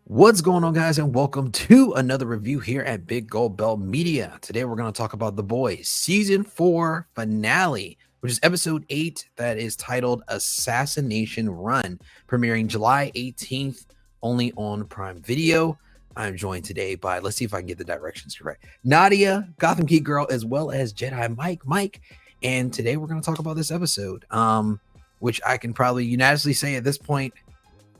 What's going on, guys, and welcome to another review here at Big Gold Bell Media. Today, we're going to talk about The Boys Season 4 finale, which is Episode 8 that is titled Assassination Run, premiering July 18th, only on Prime Video. I'm joined today by, let's see if I can get the directions correct, Nadia, Gotham Geek Girl, as well as Jedi Mike. And today, we're going to talk about this episode, which I can probably unanimously say at this point,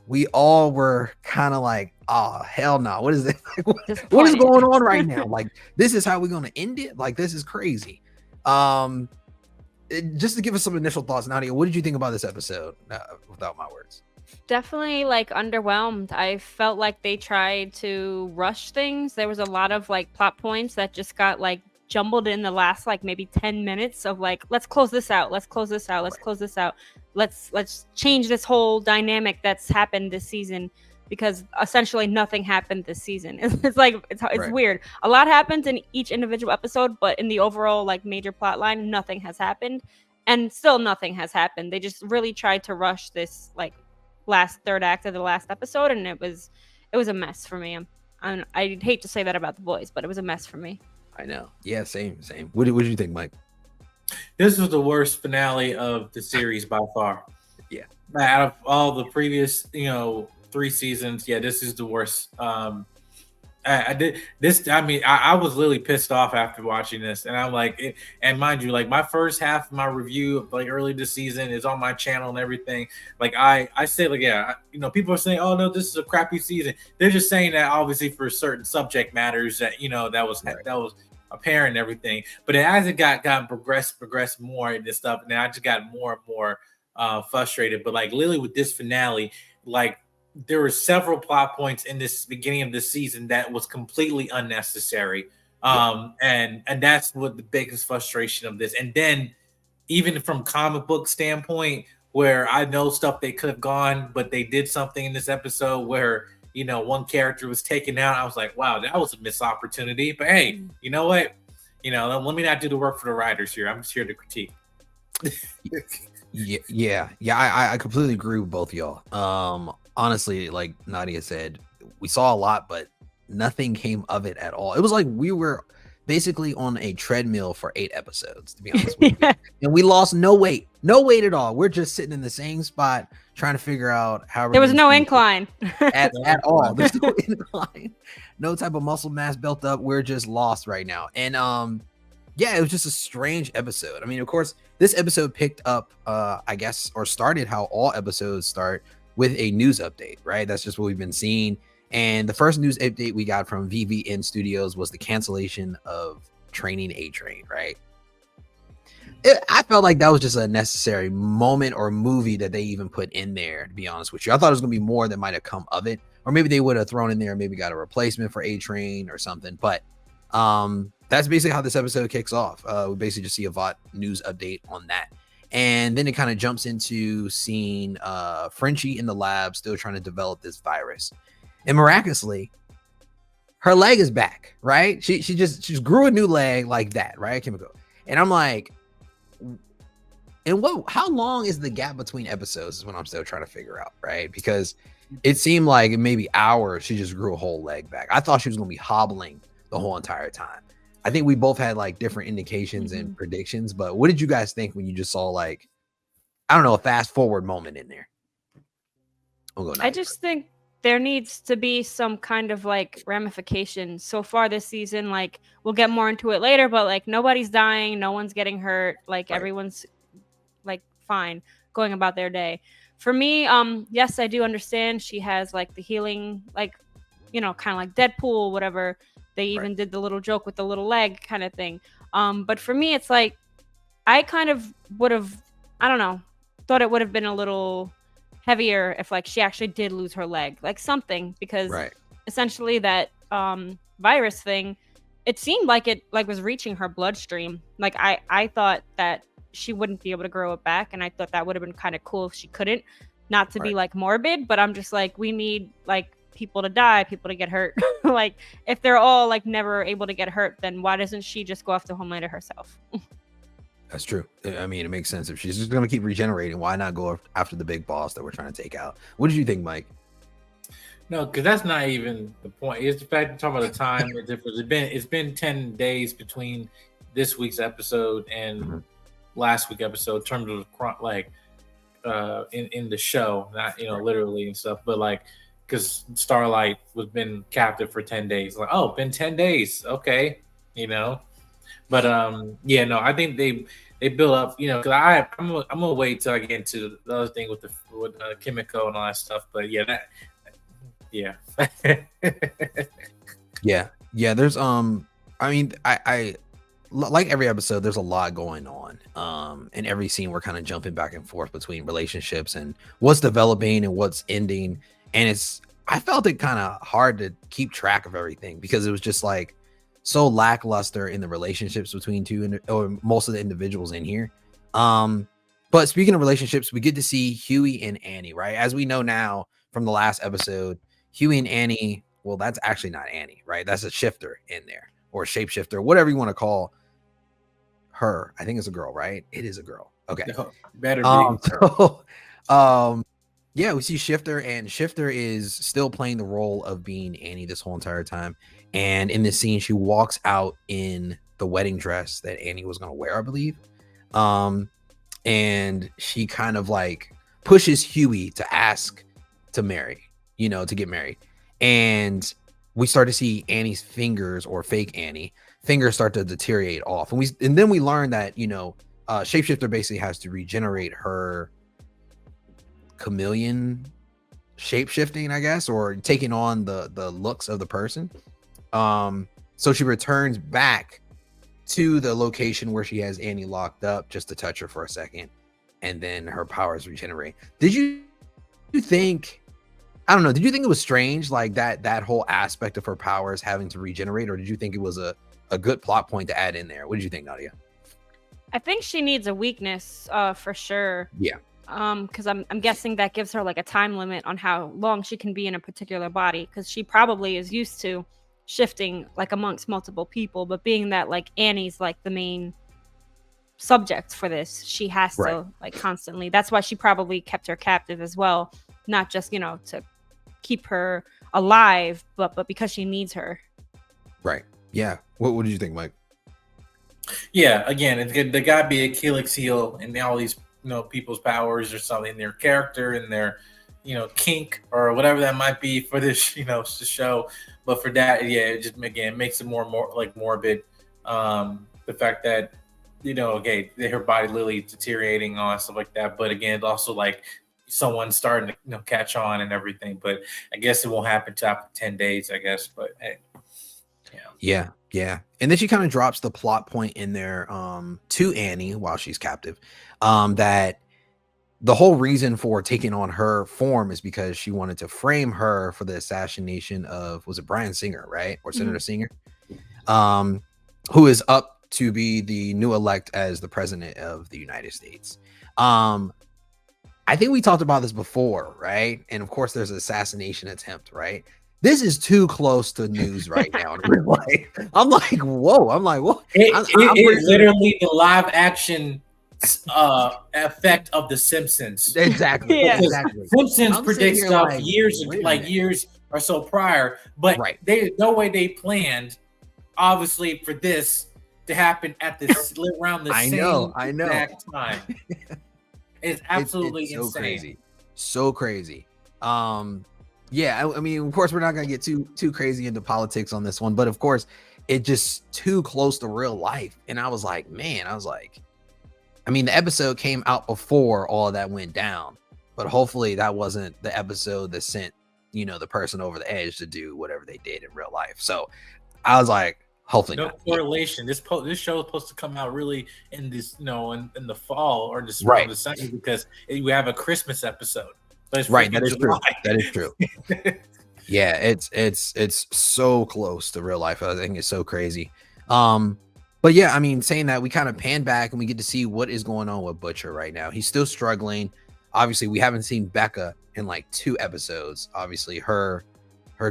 we all were kind of like, oh, hell no. What is this? What is going on right now? Like, this is how we're going to end it? Like, this is crazy. Just to give us some initial thoughts, Nadia, what did you think about this episode? Without my words. Definitely like underwhelmed. I felt like they tried to rush things. There was a lot of like plot points that just got like jumbled in the last like maybe 10 minutes of like, let's close this out, let's close this out, let's close this out, let's change this whole dynamic that's happened this season, because essentially nothing happened this season. It's like it's weird. A lot happens in each individual episode, but in the overall like major plot line, nothing has happened, and still nothing has happened. They just really tried to rush this like last third act of the last episode, and it was a mess for me. I hate to say that about The Boys, but it was a mess for me. I know. Yeah, same. What did you think, Mike? This was the worst finale of the series by far. Yeah. Out of all the previous, 3 seasons, yeah, this is the worst. I did this. I mean, I was literally pissed off after watching this, and I'm like, and mind you, like my first half of my review of like early this season is on my channel and everything. Like I say, like, yeah, people are saying, oh no, this is a crappy season. They're just saying that obviously for certain subject matters that that was apparent and everything. But as it got progressed more and this stuff, and I just got more and more frustrated. But like literally with this finale, like, there were several plot points in this beginning of this season that was completely unnecessary. And that's what the biggest frustration of this. And then even from comic book standpoint, where I know stuff they could have gone, but they did something in this episode where, one character was taken out. I was like, wow, that was a missed opportunity. But hey, you know what? Let me not do the work for the writers here. I'm just here to critique. Yeah. I completely agree with both of y'all. Honestly, like Nadia said, we saw a lot, but nothing came of it at all. It was like we were basically on a treadmill for 8 episodes, to be honest with you. And we lost no weight at all. We're just sitting in the same spot trying to figure out how there was no incline at all. There's no incline, no type of muscle mass built up. We're just lost right now. And yeah, it was just a strange episode. I mean, of course, this episode picked up, I guess, or started how all episodes start, with a news update, right? That's just what we've been seeing. And the first news update we got from VVN Studios was the cancellation of Training A-Train, right? I felt like that was just a necessary moment or movie that they even put in there, to be honest with you. I thought it was going to be more that might have come of it. Or maybe they would have thrown in there, maybe got a replacement for A-Train or something. But that's basically how this episode kicks off. We basically just see a VOT news update on that. And then it kind of jumps into seeing Frenchie in the lab still trying to develop this virus. And miraculously, her leg is back, right? She just grew a new leg like that, right? Kimiko. And I'm like, and how long is the gap between episodes is what I'm still trying to figure out, right? Because it seemed like maybe hours she just grew a whole leg back. I thought she was going to be hobbling the whole entire time. I think we both had like different indications and predictions, but what did you guys think when you just saw like, I don't know, a fast forward moment in there? I just think there needs to be some kind of like ramification. So far this season, like we'll get more into it later, but like nobody's dying, no one's getting hurt, like everyone's like fine going about their day. For me, yes, I do understand she has like the healing, like, kind of like Deadpool, whatever. They even did the little joke with the little leg kind of thing. But for me, it's like, I kind of would have, I don't know, thought it would have been a little heavier if like she actually did lose her leg, like something, because essentially that virus thing, it seemed like it like was reaching her bloodstream. Like I thought that she wouldn't be able to grow it back, and I thought that would have been kind of cool if she couldn't. Not to be like morbid, but I'm just like, we need like people to die, people to get hurt. Like if they're all like never able to get hurt, then why doesn't she just go after Homelander herself? That's true. I mean, it makes sense. If she's just going to keep regenerating, why not go after the big boss that we're trying to take out? What did you think, Mike? No, because that's not even the point. It's the fact you're talking about the time difference. It's been 10 days between this week's episode and last week's episode in terms of like in the show, not literally and stuff, but like because Starlight was been captive for 10 days. Like, oh, been 10 days, okay, But no, I think they build up, because I'm gonna wait till I get into the other thing with Kimiko and all that stuff. But yeah, yeah. yeah. There's I mean, I like every episode, there's a lot going on. In every scene, we're kind of jumping back and forth between relationships and what's developing and what's ending. And I felt it kind of hard to keep track of everything because it was just like so lackluster in the relationships between or most of the individuals in here. But speaking of relationships, we get to see Huey and Annie, right? As we know now from the last episode, Huey and Annie, well, that's actually not Annie, right? That's a shifter in there, or shapeshifter, whatever you want to call her. I think it's a girl, right? It is a girl. Okay. No, better be. Yeah, we see Shifter, and Shifter is still playing the role of being Annie this whole entire time. And in this scene, she walks out in the wedding dress that Annie was going to wear, I believe. And she kind of like pushes Huey to ask to marry, to get married. And we start to see Annie's fingers, or fake Annie fingers, start to deteriorate off. And then we learn that, Shapeshifter basically has to regenerate her chameleon shape shifting, I guess, or taking on the looks of the person. So she returns back to the location where she has Annie locked up just to touch her for a second, and then her powers regenerate. Did you think, I don't know, did you think it was strange, like that whole aspect of her powers having to regenerate, or did you think it was a good plot point to add in there? What did you think, Nadia? I think she needs a weakness, for sure. Yeah. Because I'm guessing that gives her like a time limit on how long she can be in a particular body, because she probably is used to shifting like amongst multiple people, but being that like Annie's like the main subject for this, she has to like constantly. That's why she probably kept her captive as well, not just to keep her alive, but because she needs her. Right. Yeah. What did you think, Mike? Yeah. Again, it's good. There gotta be Achilles heel in all these people's powers or something, their character and their kink or whatever that might be for this show. But for that, yeah, it just again makes it more like morbid. The fact that okay, her body literally deteriorating on stuff like that. But again, also like someone starting to catch on and everything. But I guess it won't happen till after 10 days, I guess. But hey, yeah. And then she kind of drops the plot point in there to Annie while she's captive, that the whole reason for taking on her form is because she wanted to frame her for the assassination of, was it Bryan Singer, right? Or Senator Singer, who is up to be the new elect as the president of the United States. I think we talked about this before, right? And of course there's an assassination attempt, right? This is too close to news right now in real life. I'm like, whoa. I'm like, what? It's literally the live action effect of The Simpsons. Exactly. Yeah. Exactly. Simpsons predicts stuff like, years or so prior, but there's no way they planned, obviously, for this to happen at this around the same exact time. It's absolutely it's so insane. Crazy. So crazy. Yeah, I mean, of course, we're not going to get too crazy into politics on this one, but of course, it just too close to real life. And I was like, I mean, the episode came out before all of that went down, but hopefully that wasn't the episode that sent, the person over the edge to do whatever they did in real life. So I was like, hopefully no correlation. This show is supposed to come out really in this, in the fall or this right. the summer, because we have a Christmas episode. That is true. That is true. Yeah, it's so close to real life. I think it's so crazy. But yeah, I mean, saying that, we kind of pan back and we get to see what is going on with Butcher right now. He's still struggling. Obviously, we haven't seen Becca in like 2 episodes. Obviously, her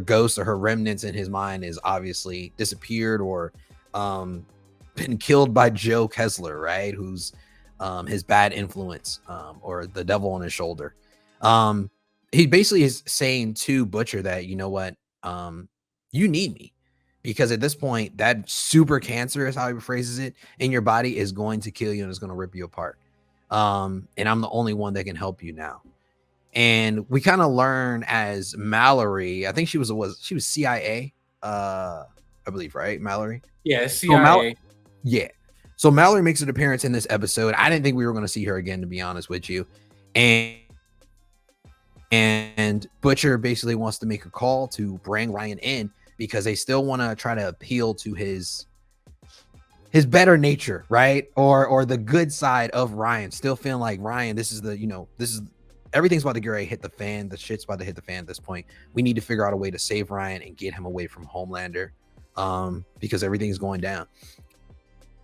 ghost or her remnants in his mind is obviously disappeared or been killed by Joe Kessler, right? Who's his bad influence or the devil on his shoulder. he basically is saying to Butcher that, you know what, you need me, because at this point, that super cancer is how he phrases it in your body is going to kill you and is going to rip you apart. And I'm the only one that can help you now. And we kind of learn as Mallory, I think she was CIA, I believe, right? Mallory. Yeah, CIA. Yeah. So Mallory makes an appearance in this episode. I didn't think we were going to see her again, to be honest with you. And Butcher basically wants to make a call to bring Ryan in because they still want to try to appeal to his better nature, right? Or the good side of Ryan. Still feeling like Ryan, this is everything's about to get ready to hit the fan. The shit's about to hit the fan at this point. We need to figure out a way to save Ryan and get him away from Homelander, because everything's going down.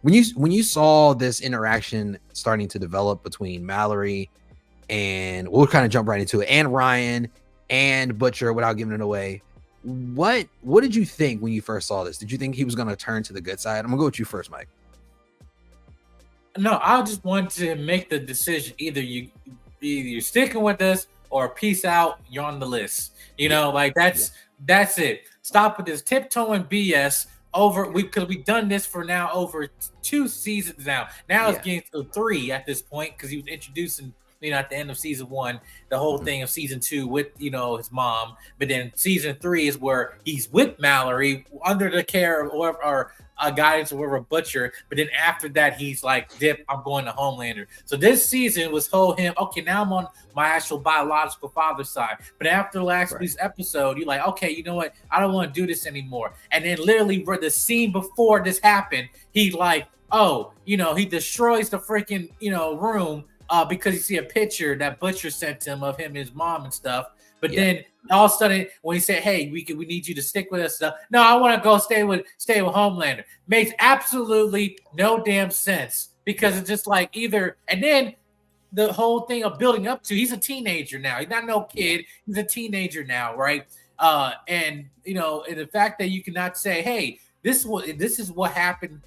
When you saw this interaction starting to develop between Mallory and we'll kind of jump right into it, and Ryan and Butcher, without giving it away, what did you think when you first saw this? Did you think he was going to turn to the good side? I'm gonna go with you first, Mike. No, I just want to make the decision. Either you're sticking with us or peace out. You're on the list. Like that's it. Stop with this tiptoeing BS. Because we've done this for now over 2 seasons now. Now it's getting to 3 at this point because he was introducing, at the end of season 1, the whole thing of season 2 with, his mom. But then season 3 is where he's with Mallory under the care or guidance of whoever, Butcher. But then after that, he's like, dip, I'm going to Homelander. So this season was him, okay, now I'm on my actual biological father's side. But after last week's episode, you're like, okay, you know what? I don't want to do this anymore. And then literally the scene before this happened, he like, he destroys the freaking, room because you see a picture that Butcher sent to him of him and his mom and stuff. But then all of a sudden, when he said, "Hey, we need you to stick with us," no, I want to go stay with Homelander. Makes absolutely no damn sense because it's just like either. And then the whole thing of building up to, he's a teenager now. He's not no kid. He's a teenager now, right? And the fact that you cannot say, "Hey, this is what happened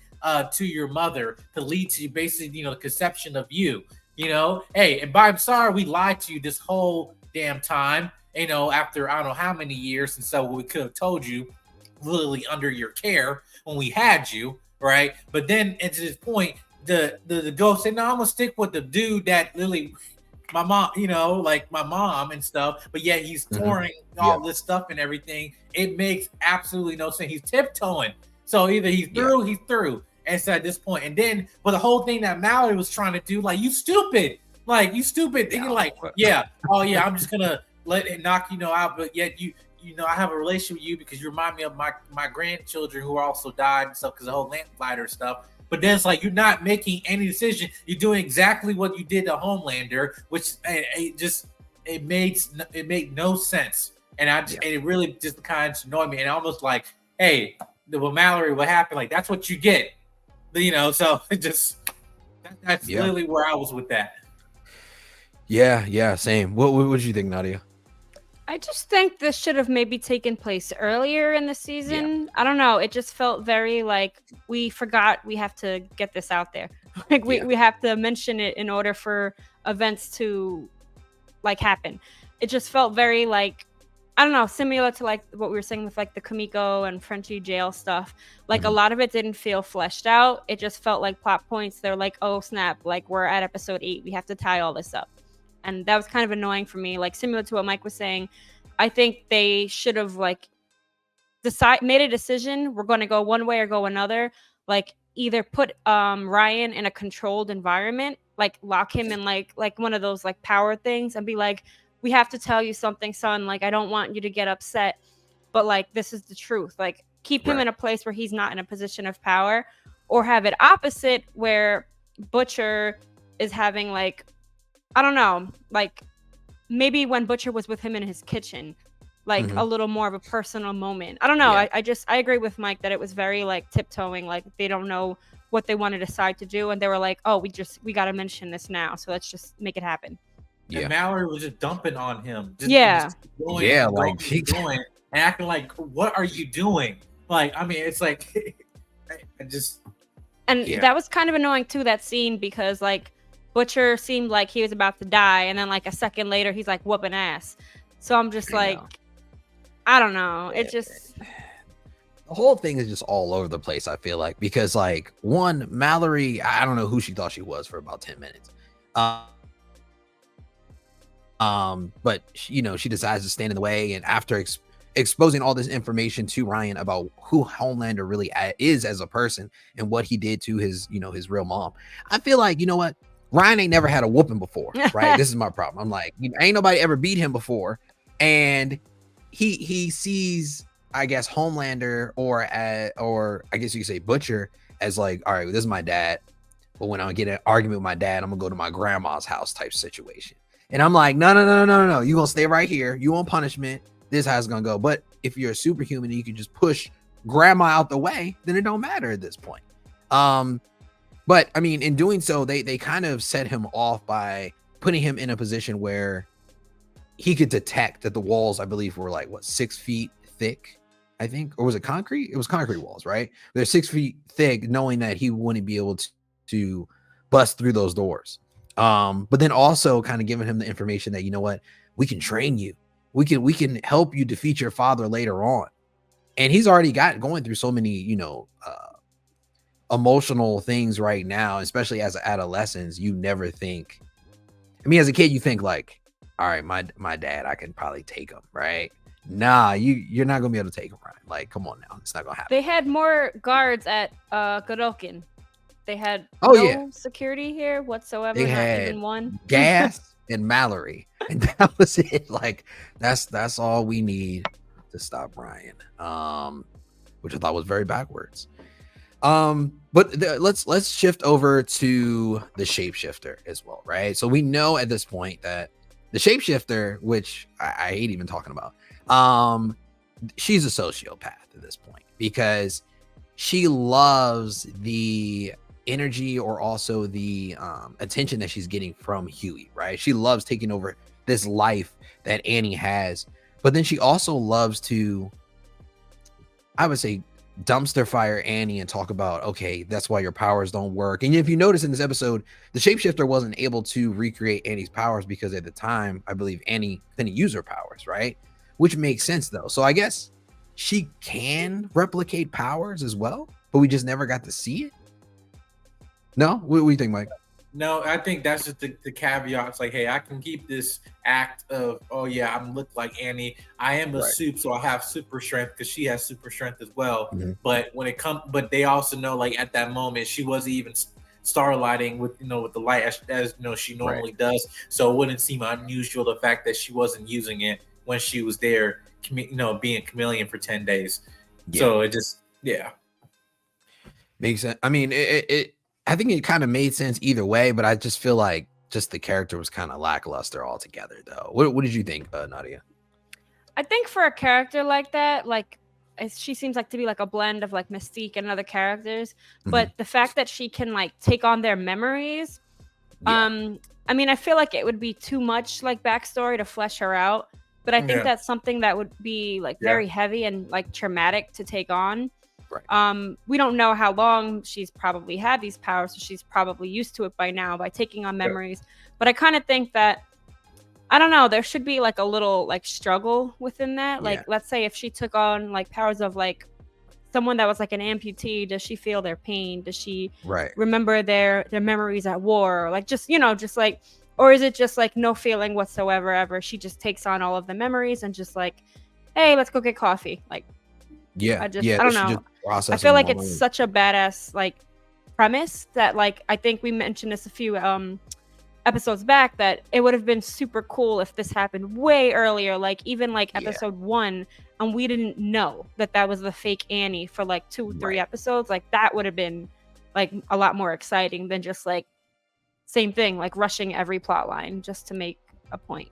to your mother to lead to basically, the conception of you." Hey, and I'm sorry we lied to you this whole damn time. After I don't know how many years, and so we could have told you literally under your care when we had you, right? But then at this point, the ghost said, "No, I'm gonna stick with the dude that literally my mom, like my mom and stuff." But yet he's touring all this stuff and everything. It makes absolutely no sense. He's tiptoeing. So either he's through. And so at this point, and then with the whole thing that Mallory was trying to do, like, you stupid. And you're like, I'm just gonna let it knock out, but yet I have a relationship with you because you remind me of my grandchildren who also died and stuff because of the whole lamplighter stuff. But then it's like you're not making any decision. You're doing exactly what you did to Homelander, which it made no sense. And and it really just kind of annoyed me. And almost like, hey, with Mallory, what happened? Like, that's what you get. So it just that's literally where I was with that. Yeah, same. What did you think, Nadia? I just think this should have maybe taken place earlier in the season. Yeah. I don't know. It just felt very like we forgot we have to get this out there. Like we have to mention it in order for events to like happen. It just felt very like, I don't know, similar to like what we were saying with like the Kamiko and Frenchie jail stuff. Like a lot of it didn't feel fleshed out. It just felt like plot points. They're like, oh snap, like we're at episode 8. We have to tie all this up. And that was kind of annoying for me. Like similar to what Mike was saying, I think they should have like made a decision. We're going to go one way or go another. Like either put Ryan in a controlled environment, like lock him in like one of those like power things and be like, we have to tell you something, son. Like, I don't want you to get upset, but like, this is the truth. Like keep him in a place where he's not in a position of power, or have it opposite where Butcher is having like, I don't know, like maybe when Butcher was with him in his kitchen, like a little more of a personal moment. I don't know. I agree with Mike that it was very like tiptoeing, like they don't know what they want to decide to do. And they were like, oh, we got to mention this now. So let's just make it happen. Yeah. And Mallory was just dumping on him. Like going and acting like, what are you doing? Like, I mean, it's like, that was kind of annoying too, that scene, because like, Butcher seemed like he was about to die, and then like a second later he's like whooping ass. So I'm just like, I don't know. It just, the whole thing is just all over the place, I feel like, because like one, Mallory, I don't know who she thought she was for about 10 minutes. But she decides to stand in the way, and after exposing all this information to Ryan about who Homelander really is as a person and what he did to his real mom, I feel like, you know what, Ryan ain't never had a whooping before, right? This is my problem. I'm like, ain't nobody ever beat him before, and he sees, I guess, Homelander or I guess you could say Butcher as like, all right, this is my dad, but when I get an argument with my dad, I'm gonna go to my grandma's house type situation. And I'm like, no. You gonna stay right here. You want punishment. This is how it's gonna go. But if you're a superhuman and you can just push grandma out the way, then it don't matter at this point. But I mean, in doing so, they kind of set him off by putting him in a position where he could detect that the walls, I believe, were like 6 feet thick, I think, or was it concrete? It was concrete walls, right? They're 6 feet thick, knowing that he wouldn't be able to bust through those doors. But then also kind of giving him the information that, you know what, we can train you. We can help you defeat your father later on. And he's already going through so many, emotional things right now, especially as an adolescent. You never think, I mean, as a kid, you think like, all right, my dad, I can probably take him, right? Nah, you're not gonna be able to take him, right? Like, come on now, it's not gonna happen. They had more guards at Godolkin. They had security here whatsoever. They had even one. Gas and Mallory, and that was it. Like, that's all we need to stop Ryan. Which I thought was very backwards. But let's shift over to the shapeshifter as well, right? So we know at this point that the shapeshifter, which I hate even talking about, she's a sociopath at this point because she loves the energy or also the attention that she's getting from Huey, right? She loves taking over this life that Annie has, but then she also loves to, I would say, dumpster fire Annie and talk about, okay, that's why your powers don't work. And if you notice in this episode, the shapeshifter wasn't able to recreate Annie's powers because at the time, I believe Annie couldn't use her powers, right? Which makes sense though. So I guess she can replicate powers as well, but we just never got to see it. No? What do you think, Mike? No, I think that's just the caveat. It's like, hey, I can keep this act of, oh yeah, I'm look like Annie. I am a Supe, so I have super strength because she has super strength as well. Mm-hmm. But when it comes, but they also know, like at that moment, she wasn't even starlighting with with the light as she normally does. So it wouldn't seem unusual the fact that she wasn't using it when she was there, being chameleon for 10 days. Yeah. So it just makes sense. I mean, I think it kind of made sense either way, but I just feel like just the character was kind of lackluster altogether, though. What did you think, Nadia? I think for a character like that, like she seems like to be like a blend of like Mystique and other characters, but the fact that she can like take on their memories, I mean, I feel like it would be too much like backstory to flesh her out, but I think that's something that would be like very heavy and like traumatic to take on. Right. We don't know how long she's probably had these powers, so she's probably used to it by now by taking on memories. But I kind of think that, I don't know, there should be like a little like struggle within that. Like, let's say if she took on like powers of like someone that was like an amputee, does she feel their pain? Does she remember their memories at war? Like just like, or is it just like no feeling whatsoever ever? She just takes on all of the memories and just like, hey, let's go get coffee. Like, I don't know. I feel like it's such a badass like premise that like I think we mentioned this a few episodes back that it would have been super cool if this happened way earlier, like even like episode 1, and we didn't know that was the fake Annie for like 2-3 episodes. Like that would have been like a lot more exciting than just like same thing, like rushing every plot line just to make a point.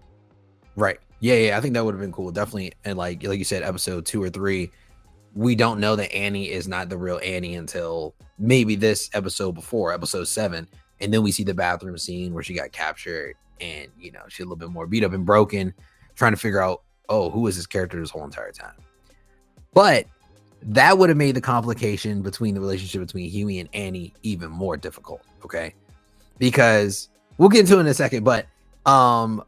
Right. Yeah. I think that would have been cool. Definitely. And like you said, episode 2 or 3. We don't know that Annie is not the real Annie until maybe this episode before, episode 7. And then we see the bathroom scene where she got captured and, she's a little bit more beat up and broken, trying to figure out, oh, who is this character this whole entire time? But that would have made the complication between the relationship between Huey and Annie even more difficult, okay? Because we'll get into it in a second, but I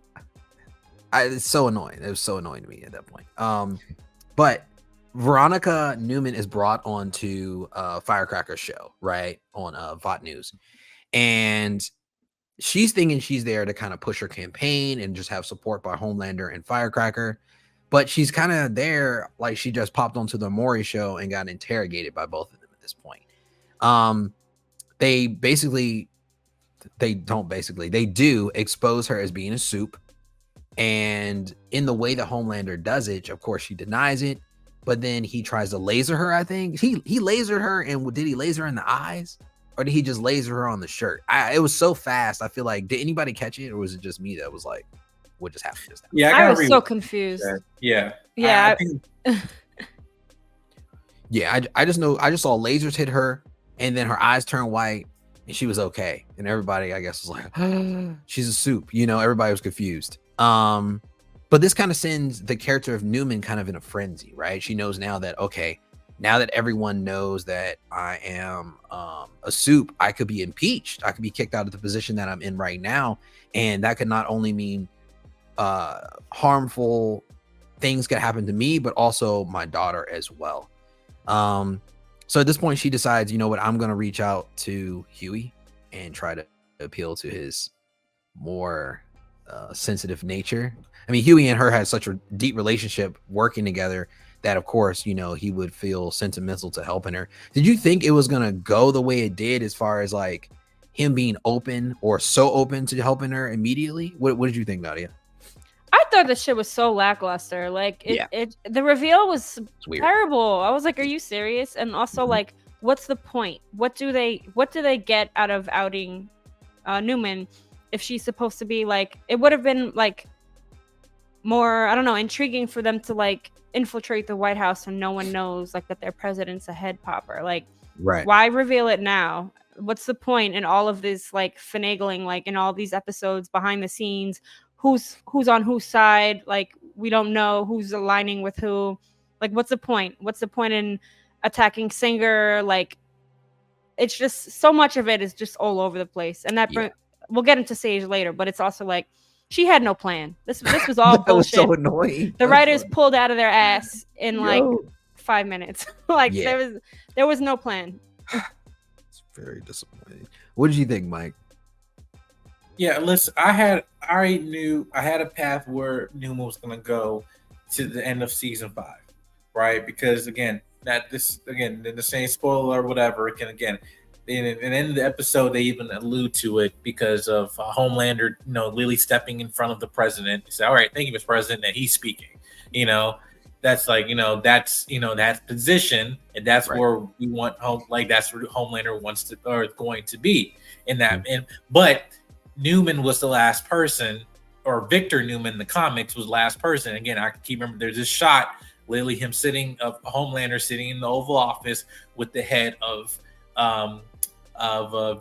It's so annoying. It was so annoying to me at that point. But Veronica Neuman is brought onto Firecracker's show, right, on VOT News, and she's thinking she's there to kind of push her campaign and just have support by Homelander and Firecracker, but she's kind of there like she just popped onto the Maury show and got interrogated by both of them at this point. They do expose her as being a Supe. And in the way that Homelander does it, of course, she denies it, but then he tries to laser her. I think he lasered her, and did he laser her in the eyes, or did he just laser her on the shirt? It was so fast. I feel like, did anybody catch it, or was it just me that was like, what just happened just now? Yeah, I was so confused. Yeah. Yeah. I just know I just saw lasers hit her, and then her eyes turned white, and she was okay, and everybody, I guess, was like, she's a Supe. Everybody was confused. But this kind of sends the character of Neuman kind of in a frenzy, right? She knows now that, okay, now that everyone knows that I am a Supe, I could be impeached. I could be kicked out of the position that I'm in right now. And that could not only mean harmful things could happen to me, but also my daughter as well. So at this point, she decides, you know what, I'm going to reach out to Huey and try to appeal to his more sensitive nature. I mean, Huey and her had such a deep relationship working together that, of course, he would feel sentimental to helping her. Did you think it was gonna go the way it did, as far as like him being open or so open to helping her immediately? What did you think, Nadia? I thought the shit was so lackluster. Like the reveal was terrible. I was like, are you serious? And also, like, what's the point? What do they get out of outing Neuman? If she's supposed to be like, it would have been like more, I don't know, intriguing for them to like infiltrate the White House and no one knows like that their president's a head popper. Like, right? Why reveal it now? What's the point in all of this like finagling, like in all these episodes behind the scenes? Who's on whose side? Like, we don't know who's aligning with who. Like, what's the point? What's the point in attacking Singer? Like, it's just so much of it is just all over the place, and that. We'll get into Sage later, but it's also like she had no plan. This was all bullshit. Was so annoying. The writers pulled out of their ass in like 5 minutes. Like there was no plan. It's very disappointing. What did you think, Mike? Yeah, listen, I already knew I had a path where Neuman was gonna go to the end of season 5, right? Because again, in the same spoiler or whatever, again. In the end of the episode, they even allude to it because of Homelander, Lily stepping in front of the president. They say, "All right, thank you, Mr. President," and he's speaking. That's like, that's that position, and that's where we want that's where Homelander wants to or going to be in that. But Neuman was the last person, or Victor Neuman in the comics was the last person. Again, I keep remember there's this shot, literally him Homelander sitting in the Oval Office with the head of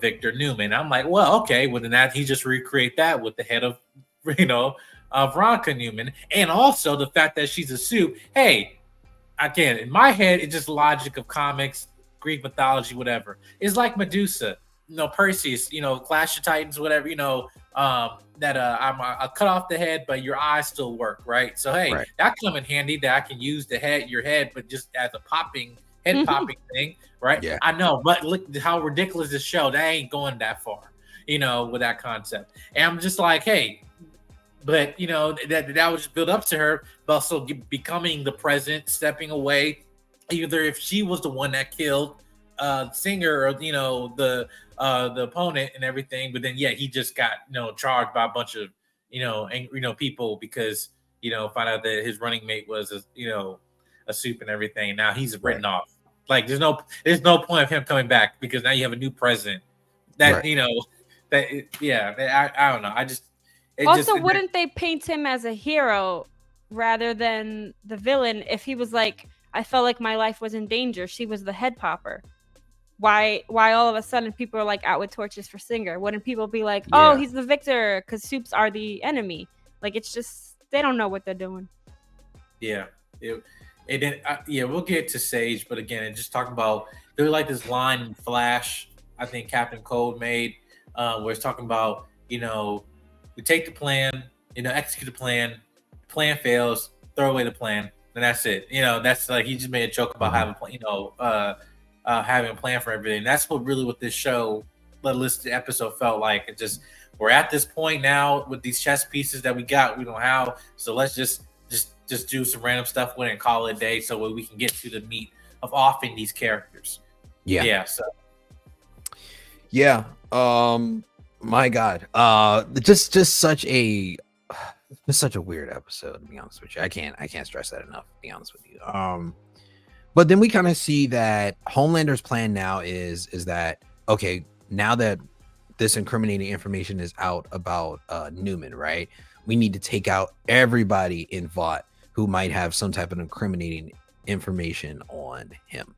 Victor Neuman. I'm like, well, okay, well then he just recreate that with the head of Veronica Neuman, and also the fact that she's a Supe. Hey, again, in my head, it's just logic of comics, Greek mythology, whatever. It's like Medusa, Perseus, Clash of Titans, whatever, that I cut off the head, but your eyes still work, right? So hey, that come in handy that I can use your head, but just as a popping thing, right? Yeah. I know, but look how ridiculous this show. They ain't going that far, with that concept. And I'm just like, hey, but that would just build up to her, but also becoming the president, stepping away. Either if she was the one that killed Singer, or the opponent and everything, but then he just got charged by a bunch of angry people because found out that his running mate was a Supe and everything. And now he's written off. Like there's no point of him coming back because now you have a new president. That I don't know. Wouldn't they paint him as a hero rather than the villain if he was like, I felt like my life was in danger. She was the head popper. Why all of a sudden people are like out with torches for Singer? Wouldn't people be like, oh, he's the victor because Supes are the enemy? Like, it's just, they don't know what they're doing. Yeah. And then, we'll get to Sage, but again, just talking about, there's like this line in Flash, I think Captain Cold made, where it's talking about, we take the plan, execute the plan, plan fails, throw away the plan, and that's it. You know, that's like he just made a joke about having having a plan for everything. That's what this show, the listed episode, felt like. It just, we're at this point now with these chess pieces that we got. We don't have, so let's just do some random stuff with it and call it a day, so we can get to the meat of offing these characters. Yeah. So. Yeah. My God. Just such a weird episode, to be honest with you. I can't stress that enough, to be honest with you. But then we kind of see that Homelander's plan now is that, okay, now that this incriminating information is out about Neuman, right? We need to take out everybody in Vought who might have some type of incriminating information on him.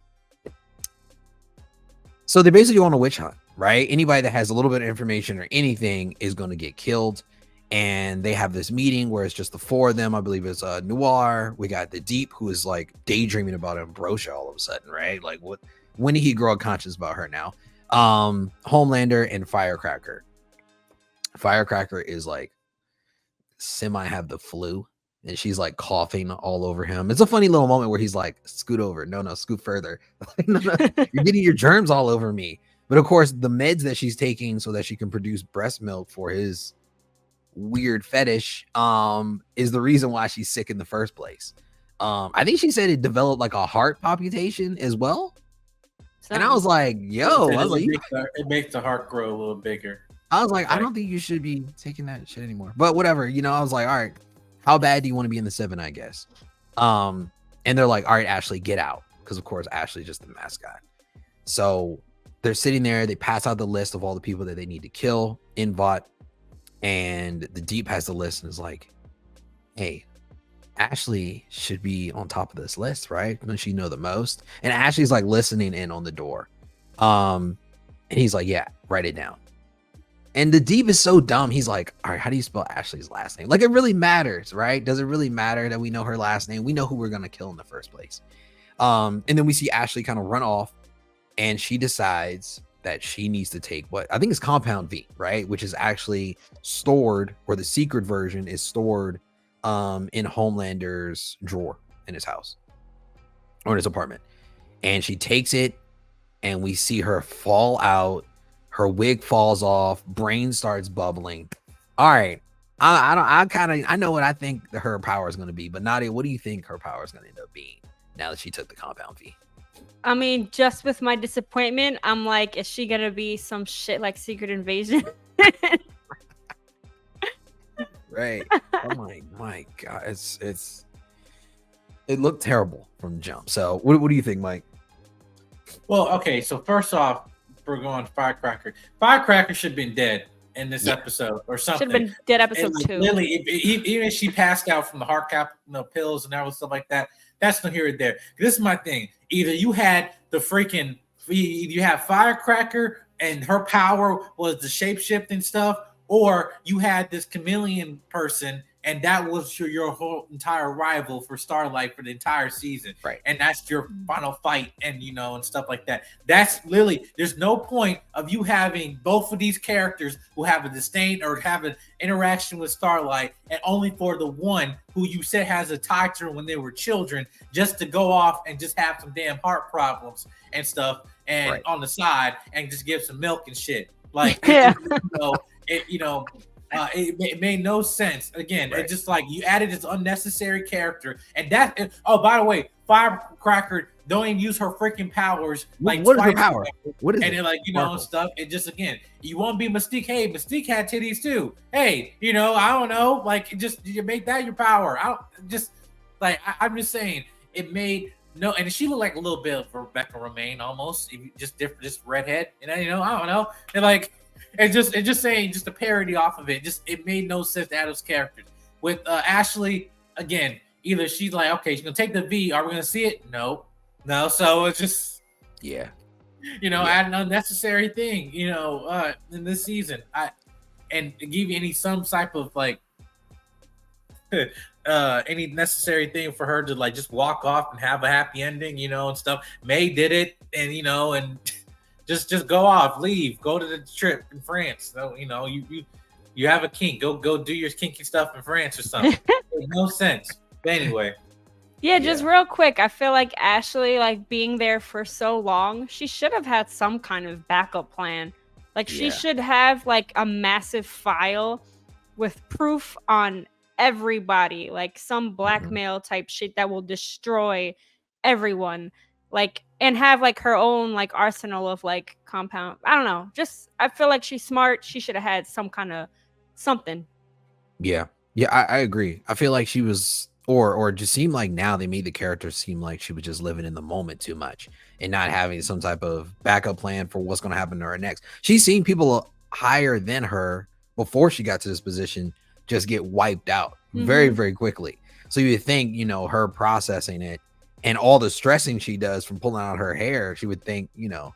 So they basically go on a witch hunt, right? Anybody that has a little bit of information or anything is going to get killed. And they have this meeting where it's just the four of them. I believe it's Noir. We got the Deep, who is like daydreaming about Ambrosia all of a sudden, right? Like, when did he grow a conscience about her now? Homelander and Firecracker. Firecracker is like semi have the flu, and she's like coughing all over him. It's a funny little moment where he's like, scoot over. No, scoot further. No, you're getting your germs all over me. But of course, the meds that she's taking so that she can produce breast milk for his weird fetish is the reason why she's sick in the first place. I think she said it developed like a heart palpitation as well. And I was like, yo, it makes the heart grow a little bigger. I was like, I don't think you should be taking that shit anymore. But whatever, you know, I was like, all right, how bad do you want to be in the 7, I guess? And they're like, all right, Ashley, get out. Because of course, Ashley's just the mascot. So they're sitting there, they pass out the list of all the people that they need to kill in Vought. And the Deep has the list and is like, hey, Ashley should be on top of this list, right? Doesn't she know the most? And Ashley's like listening in on the door. And he's like, yeah, write it down. And the Deep is so dumb. He's like, all right, how do you spell Ashley's last name? Like, it really matters, right? Does it really matter that we know her last name? We know who we're going to kill in the first place. And then we see Ashley kind of run off, and she decides that she needs to take what I think is Compound V, right? Which is actually stored, or the secret version is stored in Homelander's drawer in his house or in his apartment. And she takes it, and we see her fall out. Her wig falls off, brain starts bubbling. All right. I know what I think her power is going to be, but Nadia, what do you think her power is going to end up being now that she took the Compound V? I mean, just with my disappointment, I'm like, is she gonna be some shit like Secret Invasion? Right. Oh my God. It looked terrible from the jump. So what do you think, Mike? Well, okay, so first off, we're going Firecracker. Firecracker should have been dead in this episode or something. Should have been dead episode 2. Lily, even if she passed out from the heart cap, pills and all stuff like that, that's no here or there. This is my thing. Either you had you have Firecracker and her power was the shape-shifting stuff, or you had this chameleon person and that was your whole entire rival for Starlight for the entire season. Right. And that's your final fight and, and stuff like that. That's Lily. There's no point of you having both of these characters who have a disdain or have an interaction with Starlight, and only for the one who you said has a tie to her when they were children, just to go off and just have some damn heart problems and stuff and on the side and just give some milk and shit. Like, it made no sense. Again, It's just like you added this unnecessary character, and that. Oh, by the way, Firecracker don't even use her freaking powers. Like, what is her power? What is and it? Like and stuff. It just again, you won't be Mystique. Hey, Mystique had titties too. Hey, I don't know. Like, you make that your power. I'm just saying it made. No, and she looked like a little bit of Rebecca Romaine almost. Just different, just redhead. And I don't know. And like. And just saying, just a parody off of it. It made no sense to add those characters. With Ashley, again, either she's like, okay, she's gonna take the V. Are we gonna see it? No. So it's just, add an unnecessary thing, in this season. And to give you some type of like, any necessary thing for her to like just walk off and have a happy ending, and stuff. May did it, and and. Just go off, leave, go to the trip in France. So you have a kink. Go do your kinky stuff in France or something. made no sense. But anyway. Yeah, just real quick, I feel like Ashley, like being there for so long, she should have had some kind of backup plan. Like she should have like a massive file with proof on everybody, like some blackmail type shit that will destroy everyone. Like, and have like her own like arsenal of like compound. I don't know. Just I feel like she's smart. She should have had some kind of something. Yeah. Yeah, I agree. I feel like she was or just seemed like now they made the character seem like she was just living in the moment too much and not having some type of backup plan for what's going to happen to her next. She's seen people higher than her before she got to this position just get wiped out very, very quickly. So you would think, you know, her processing it and all the stressing she does from pulling out her hair, she would think, you know,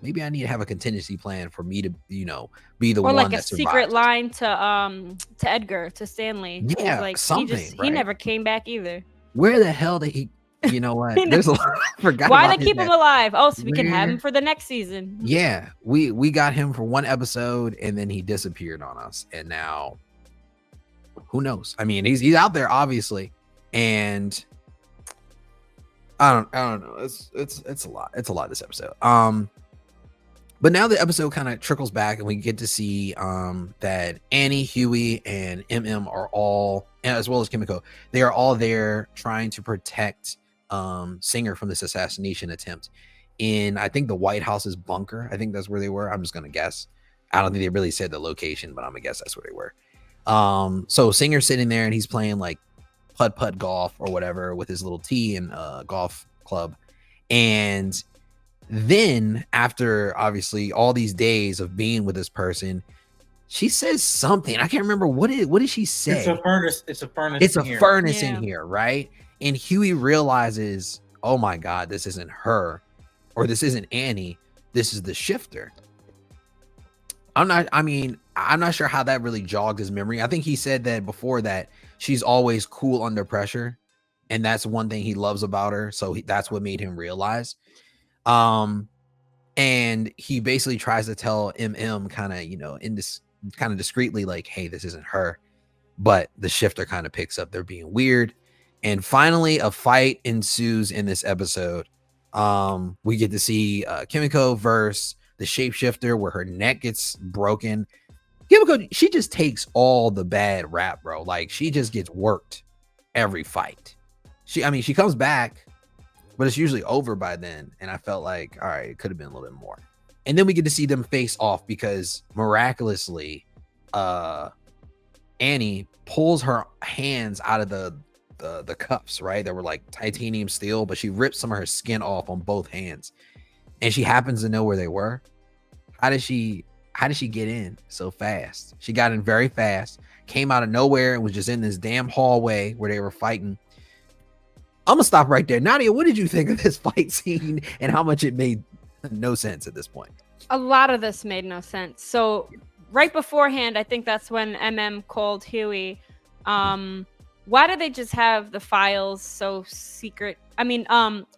maybe I need to have a contingency plan for me to, you know, be the one like that a secret line to Edgar, to Stanley. Yeah, like something. He never came back either. Where the hell did he? You know what? There's a lot. I forgot. Why they keep him alive? Oh, so we can have him for the next season. Yeah, we got him for one episode and then he disappeared on us, and now who knows? I mean, he's out there obviously, and I don't know. It's a lot. It's a lot this episode. But now the episode kind of trickles back and we get to see that Annie, Huey, and MM are all, as well as Kimiko, they are all there trying to protect Singer from this assassination attempt in, I think, the White House's bunker. I think that's where they were. I'm just going to guess. I don't think they really said the location, but I'm going to guess that's where they were. So Singer's sitting there and he's playing like putt-putt golf or whatever with his little tee and golf club. And then after obviously all these days of being with this person, she says something. I can't remember what did she say? It's a furnace. It's a furnace. It's a furnace in here, right? And Huey realizes, oh my God, this isn't her, or this isn't Annie. This is the shifter. I'm not sure how that really jogged his memory. I think he said that before, that she's always cool under pressure, and that's one thing he loves about her. So that's what made him realize. And he basically tries to tell MM kind of, you know, in this kind of discreetly, like, hey, this isn't her. But the shifter kind of picks up they're being weird. And finally, a fight ensues in this episode. We get to see Kimiko versus the shapeshifter, where her neck gets broken. Kimiko, she just takes all the bad rap, bro. Like, she just gets worked every fight. She comes back, but it's usually over by then. And I felt like, all right, it could have been a little bit more. And then we get to see them face off because miraculously, Annie pulls her hands out of the cuffs, right? That were like titanium steel, but she rips some of her skin off on both hands. And she happens to know where they were. How did she get in so fast? She got in very fast, came out of nowhere, and was just in this damn hallway where they were fighting. I'm gonna stop right there. Nadia, what did you think of this fight scene and how much it made no sense at this point? A lot of this made no sense. So right beforehand, I think that's when MM called Huey. Why did they just have the files so secret? I mean,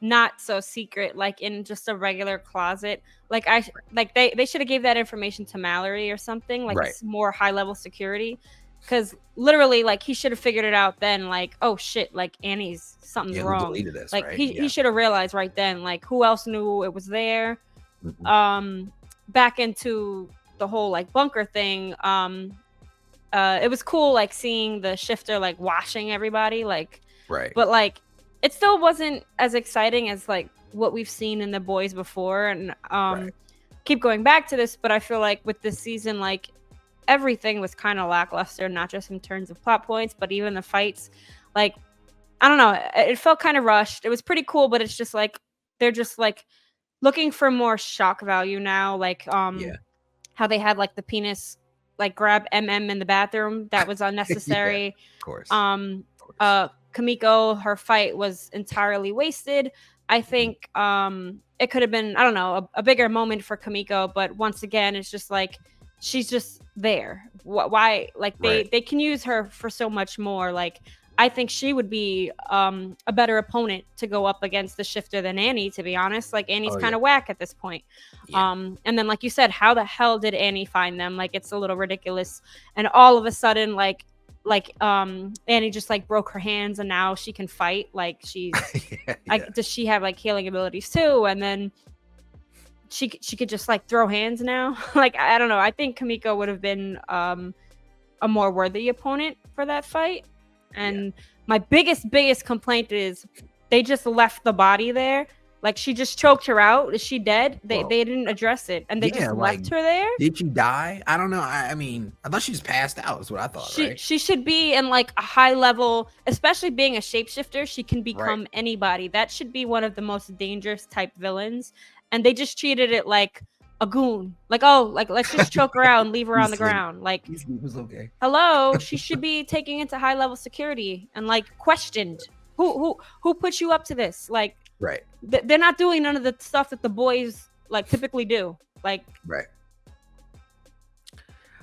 not so secret, like in just a regular closet. Like they should have gave that information to Mallory or something, like more high level security. Because literally, like, he should have figured it out then, like, oh shit, like something's wrong. This, like right? he should have realized right then, like, who else knew it was there? Back into the whole like bunker thing. It was cool, like, seeing the shifter like washing everybody, like, but like it still wasn't as exciting as like what we've seen in The Boys before. And keep going back to this, but I feel like with this season, like, everything was kind of lackluster, not just in terms of plot points, but even the fights. Like, I don't know, it felt kind of rushed. It was pretty cool, but it's just like they're just like looking for more shock value now, like how they had like the penis like grab MM in the bathroom. That was unnecessary. Of course. Kimiko, her fight was entirely wasted. I think it could have been, I don't know, a bigger moment for Kimiko, but once again, it's just like she's just there. Why? Like, they can use her for so much more. Like, I think she would be a better opponent to go up against the shifter than Annie, to be honest. Like, Annie's kind of whack at this point. And then, like you said, how the hell did Annie find them? Like, it's a little ridiculous. And all of a sudden, like, like Annie just like broke her hands and now she can fight, like she's does she have like healing abilities too? And then she could just like throw hands now. Like I don't know, I think Kimiko would have been a more worthy opponent for that fight. And my biggest complaint is they just left the body there. Like she just choked her out. Is she dead? They didn't address it, and they just left her there. Did she die? I don't know. I mean, I thought she just passed out. Is what I thought. She should be in like a high level, especially being a shapeshifter. She can become anybody. That should be one of the most dangerous type villains, and they just treated it like a goon. Like let's just choke her out and leave her on the ground. Like okay. Hello, she should be taken into high level security and like questioned. Who put you up to this? Like. They're not doing none of the stuff that the boys like typically do. Like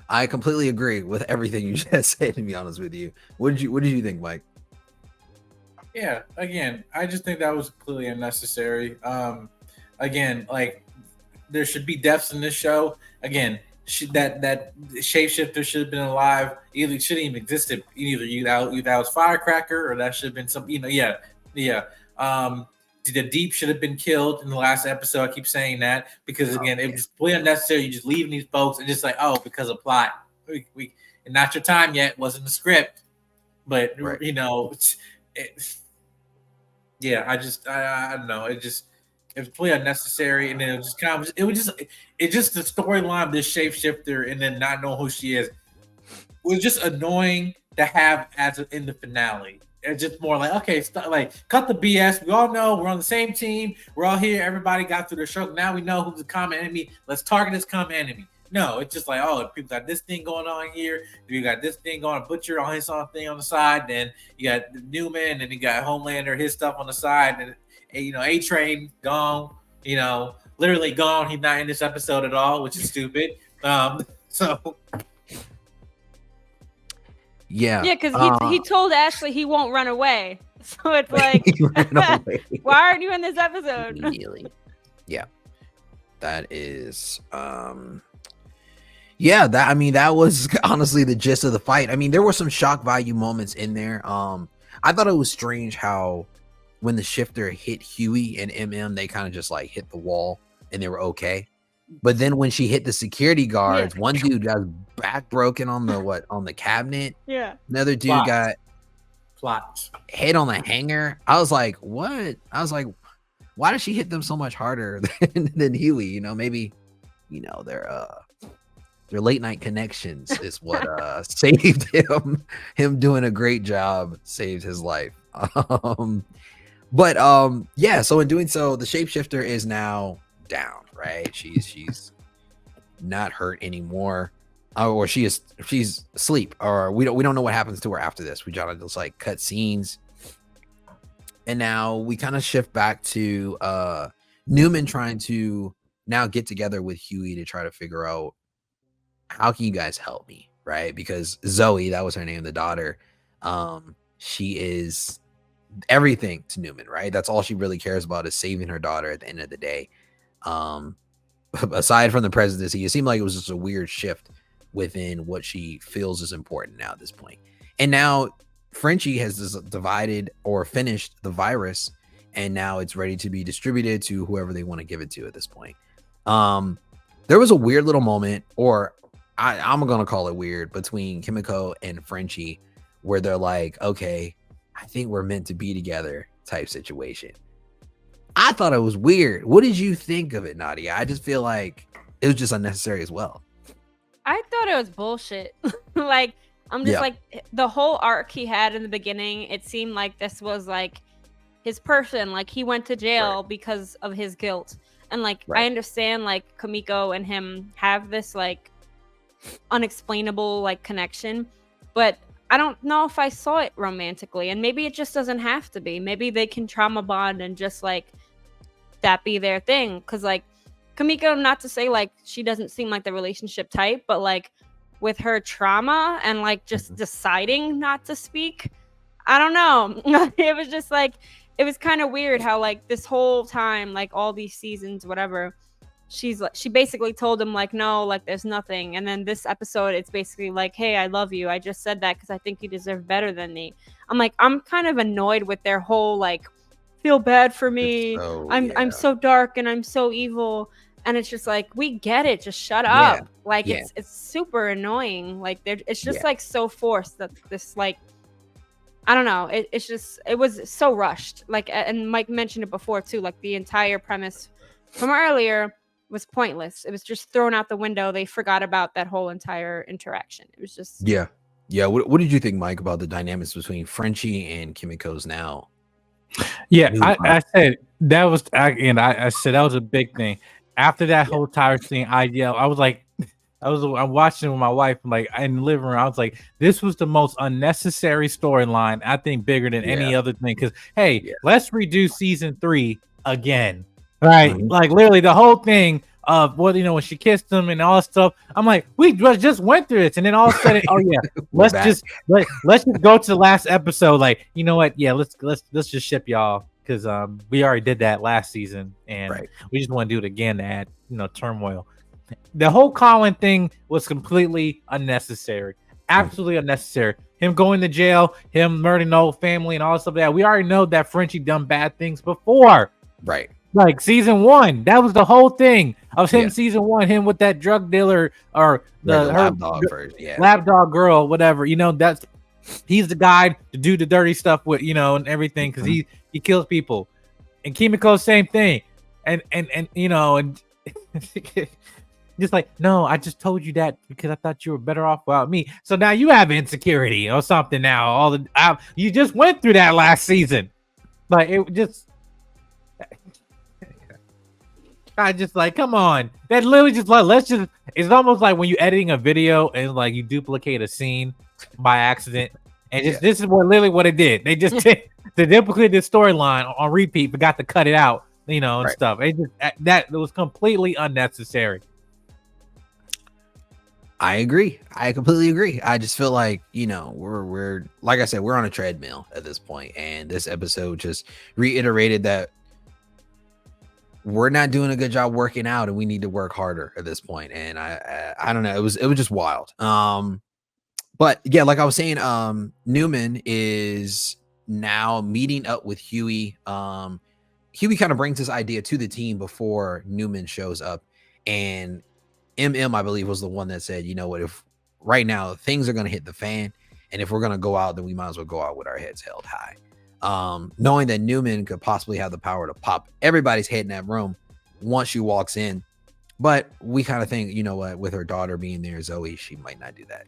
I completely agree with everything you just said, to be honest with you. What did you think, Mike? Yeah, again, I just think that was completely unnecessary. Again, like there should be deaths in this show. Again, that shapeshifter should have been alive. Either it shouldn't even existed. Either that was Firecracker or that should have been some. The Deep should have been killed in the last episode. I keep saying that because again, it was completely unnecessary. You just leaving these folks and just like, because of plot. We and not your time yet. Wasn't the script, but I don't know. It was completely unnecessary, and then it was just kind of the storyline of this shapeshifter and then not knowing who she is was just annoying to have in the finale. It's just more like, okay, cut the BS. We all know we're on the same team. We're all here. Everybody got through their struggle. Now we know who's the common enemy. Let's target this common enemy. No, it's just like, people got this thing going on here. You got this thing going on. Butcher on his own thing on the side. Then you got Neuman, and you got Homelander, his stuff on the side. And A-Train gone. Literally gone. He's not in this episode at all, which is stupid. Yeah, because he told Ashley he won't run away. So it's like, why aren't you in this episode? Immediately. Yeah, that is, that was honestly the gist of the fight. I mean, there were some shock value moments in there. I thought it was strange how when the shifter hit Huey and MM, they kind of just like hit the wall and they were okay. But then when she hit the security guards, one dude got back broken on the cabinet. Yeah. Another dude got hit on the hanger. I was like, what? I was like, why did she hit them so much harder than Huey? Maybe, their late night connections is what saved him. Him doing a great job saved his life. So in doing so, the shapeshifter is now down. Right, she's not hurt anymore, or she's asleep, or we don't know what happens to her after this. We just like cut scenes, and now we kind of shift back to Neuman trying to now get together with Huey to try to figure out how can you guys help me, right? Because Zoe, that was her name, the daughter, she is everything to Neuman, right? That's all she really cares about is saving her daughter at the end of the day. Aside from the presidency, it seemed like it was just a weird shift within what she feels is important now at this point. And now Frenchie has divided or finished the virus, and now it's ready to be distributed to whoever they want to give it to at this point. There was a weird little moment, or I'm gonna call it weird, between Kimiko and Frenchie, where they're like, okay, I think we're meant to be together type situation. I thought it was weird. What did you think of it, Nadia? I just feel like it was just unnecessary as well. I thought it was bullshit. Like, I'm just like, the whole arc he had in the beginning, it seemed like this was like his person. Like, he went to jail because of his guilt. And like, I understand like Kimiko and him have this like unexplainable like connection, but I don't know if I saw it romantically, and maybe it just doesn't have to be. Maybe they can trauma bond and just like that be their thing. Because like Kimiko, not to say like she doesn't seem like the relationship type, but like with her trauma and like just deciding not to speak, I don't know. It was just like, it was kind of weird how like this whole time, like all these seasons, whatever, she basically told him like, no, like there's nothing. And then this episode, it's basically like, hey, I love you. I just said that because I think you deserve better than me. I'm like, I'm kind of annoyed with their whole like, feel bad for me. I'm so dark and I'm so evil. And it's just like, we get it. Just shut up. Like it's super annoying. Like it's just like so forced that this like, I don't know. It was so rushed. Like, and Mike mentioned it before too. Like the entire premise from earlier was pointless. It was just thrown out the window. They forgot about that whole entire interaction. It was just yeah. What did you think, Mike, about the dynamics between Frenchie and Kimiko's now? Yeah, I said that was I said that was a big thing. After that whole tire scene, I was like, I'm watching with my wife, like in the living room. I was like, this was the most unnecessary storyline. I think bigger than any other thing. Because let's redo season 3 again, right? Like literally the whole thing of what when she kissed him and all that stuff. I'm like, we just went through this, and then all of a sudden, let's just go to the last episode. Like, you know what? Yeah, let's just ship y'all because we already did that last season, and we just want to do it again to add turmoil. The whole Colin thing was completely unnecessary. Absolutely unnecessary. Him going to jail, him murdering the whole family and all that stuff like that. We already know that Frenchie done bad things before. Right. Like season 1. That was the whole thing of him season 1, him with that drug dealer or the lapdog first. Yeah. Lapdog girl, whatever. He's the guy to do the dirty stuff with, and everything because he kills people. And Kimiko, same thing. And just like, no, I just told you that because I thought you were better off without me. So now you have insecurity or something. Now you just went through that last season. Like it just, I just like, come on. That literally just like it's almost like when you're editing a video and like you duplicate a scene by accident, and this is literally what it did. They just they duplicated the storyline on repeat, forgot to cut it out, and stuff. It was completely unnecessary. I agree. I completely agree. I just feel like, we're like I said, we're on a treadmill at this point, and this episode just reiterated that we're not doing a good job working out, and we need to work harder at this point. And I don't know. It was just wild. But yeah, like I was saying, Neuman is now meeting up with Huey. Huey kind of brings this idea to the team before Neuman shows up, and MM, I believe, was the one that said, you know what, if right now things are going to hit the fan, and if we're going to go out, then we might as well go out with our heads held high. Knowing that Neuman could possibly have the power to pop everybody's head in that room once she walks in. But we kind of think, you know what, with her daughter being there, Zoe, she might not do that.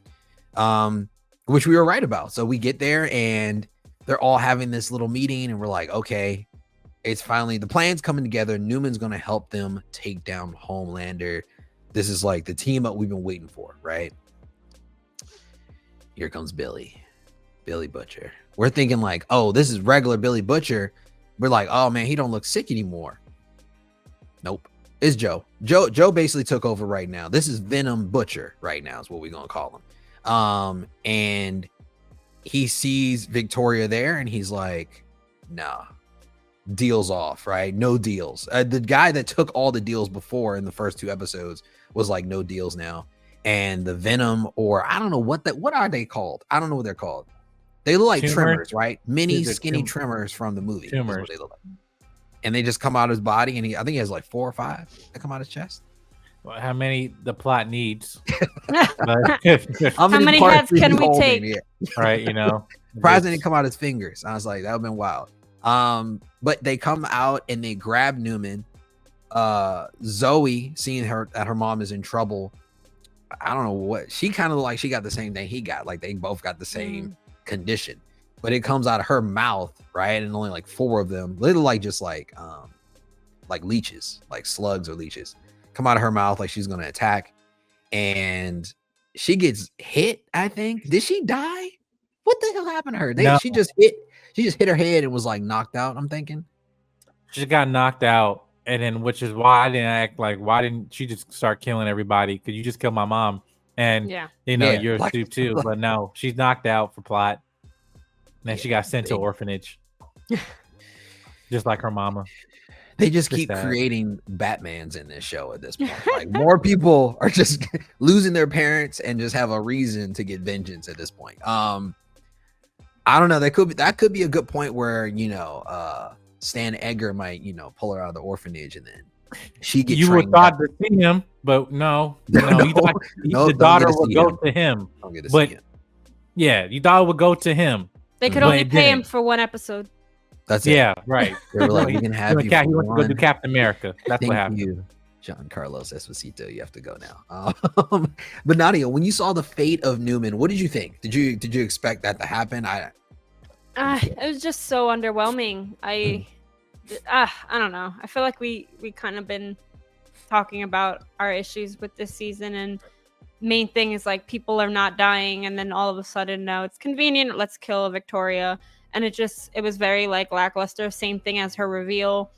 Which we were right about. So we get there and they're all having this little meeting, and we're like, okay, it's finally, the plan's coming together. Neuman's going to help them take down Homelander. This is like the team up we've been waiting for, right? Here comes Billy Butcher. We're thinking like, oh, this is regular Billy Butcher. We're like, oh man, he don't look sick anymore. Nope. It's Joe. Joe basically took over right now. This is Venom Butcher right now is what we're going to call him. And he sees Victoria there and he's like, nah, deals off, right? No deals. The guy that took all the deals before in the first 2 episodes was like, no deals now. And the Venom, or I don't know what are they called? I don't know what they're called. They look like Tremors, right? Mini skinny Tremors from the movie. That's what they look like. And they just come out of his body, and I think he has like 4 or 5 that come out of his chest. Well, how many the plot needs? How many heads can we take? Yeah. Right, Surprised they didn't come out his fingers. I was like, that would have been wild. But they come out and they grab Neuman. Zoe, seeing that her mom is in trouble, I don't know what, she kind of like, she got the same thing he got. Like they both got the same condition, but it comes out of her mouth, right? And only like 4 of them, little like just like leeches, like slugs or leeches, come out of her mouth like she's gonna attack, and she gets hit. I think, did she die? What the hell happened to her? No. She just hit her head and was like knocked out. I'm thinking she got knocked out. And then, which is why I didn't act like, why didn't she just start killing everybody? Because you just killed my mom, and you're a Supe too. But no, she's knocked out for plot. And then she got sent to orphanage, just like her mama. They just keep creating Batmans in this show at this point. Like more people are just losing their parents and just have a reason to get vengeance at this point. I don't know. That could be a good point where, you know, Stan Edgar might, you know, pull her out of the orphanage and then she gets. You would thought to see him, but no, the daughter would go to him. But yeah, you thought it would go to him. They could only pay him for one episode. That's it. Yeah, right. They were like, we can have you. He wants to go do Captain America. That's what happened. You, Giancarlo Esposito. You have to go now. But Nadia, when you saw the fate of Neuman, what did you think? Did you expect that to happen? It was just so underwhelming. I don't know. I feel like we kind of been talking about our issues with this season, and main thing is like people are not dying, and then all of a sudden now it's convenient. Let's kill Victoria. And it was very like lackluster. Same thing as her reveal.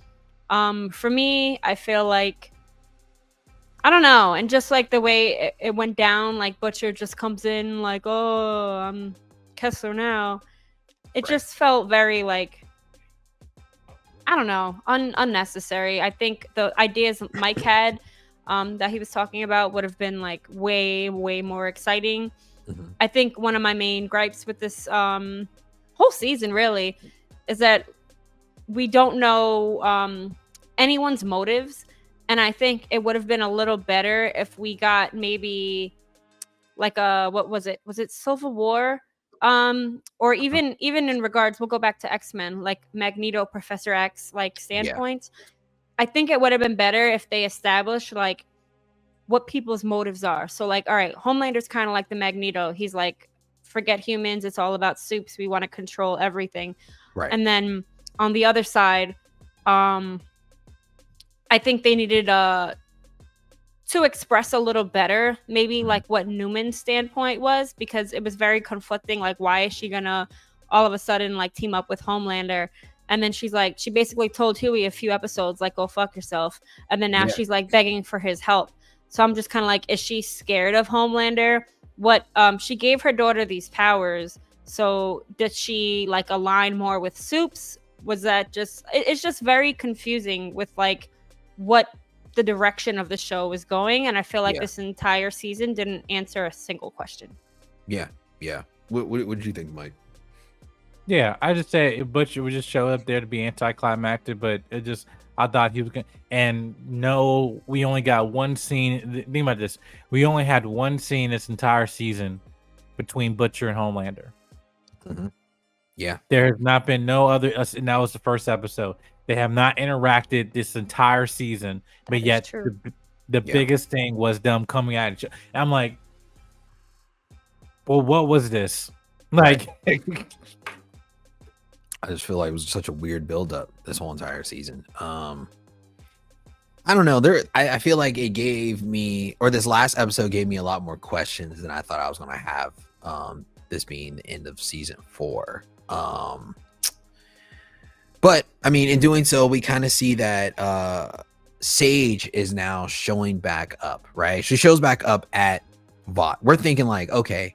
For me, I feel like, I don't know. And just like the way it went down, like Butcher just comes in like, oh, I'm Kessler now. It just felt very like, I don't know, unnecessary. I think the ideas Mike had that he was talking about would have been like way, way more exciting. Mm-hmm. I think one of my main gripes with this whole season really is that we don't know anyone's motives, and I think it would have been a little better if we got maybe like a, what was it Civil War, or even in regards, we'll go back to X-Men, like Magneto, Professor X, like standpoints. I think it would have been better if they established like what people's motives are. So like, all right, Homelander's kind of like the Magneto. He's like, forget humans, it's all about supes, we want to control everything, right? And then on the other side, I think they needed to express a little better maybe like what Neuman's standpoint was, because it was very conflicting. Like, why is she gonna all of a sudden like team up with Homelander? And then she's like, she basically told Huey a few episodes like, go fuck yourself, and then now she's like begging for his help. So I'm just kind of like, is she scared of Homelander? What she gave her daughter these powers, so did she like align more with Supes? Was that just it's just very confusing with like what the direction of the show was going, and I feel like this entire season didn't answer a single question. What did you think, Mike? I just say Butcher would just show up there to be anticlimactic, but it just, I thought he was gonna, and no, we only got one scene. Think about this: we only had one scene this entire season between Butcher and Homelander. Mm-hmm. Yeah, there has not been no other, and that was the first episode. They have not interacted this entire season, but yet the biggest thing was them coming at each other. I'm like, well, what was this? Like, I just feel like it was such a weird buildup this whole entire season. I don't know. I feel like it gave me, or this last episode gave me a lot more questions than I thought I was going to have. This being the end of season 4. But I mean, in doing so, we kind of see that Sage is now showing back up, right? She shows back up at Vought. We're thinking like, okay,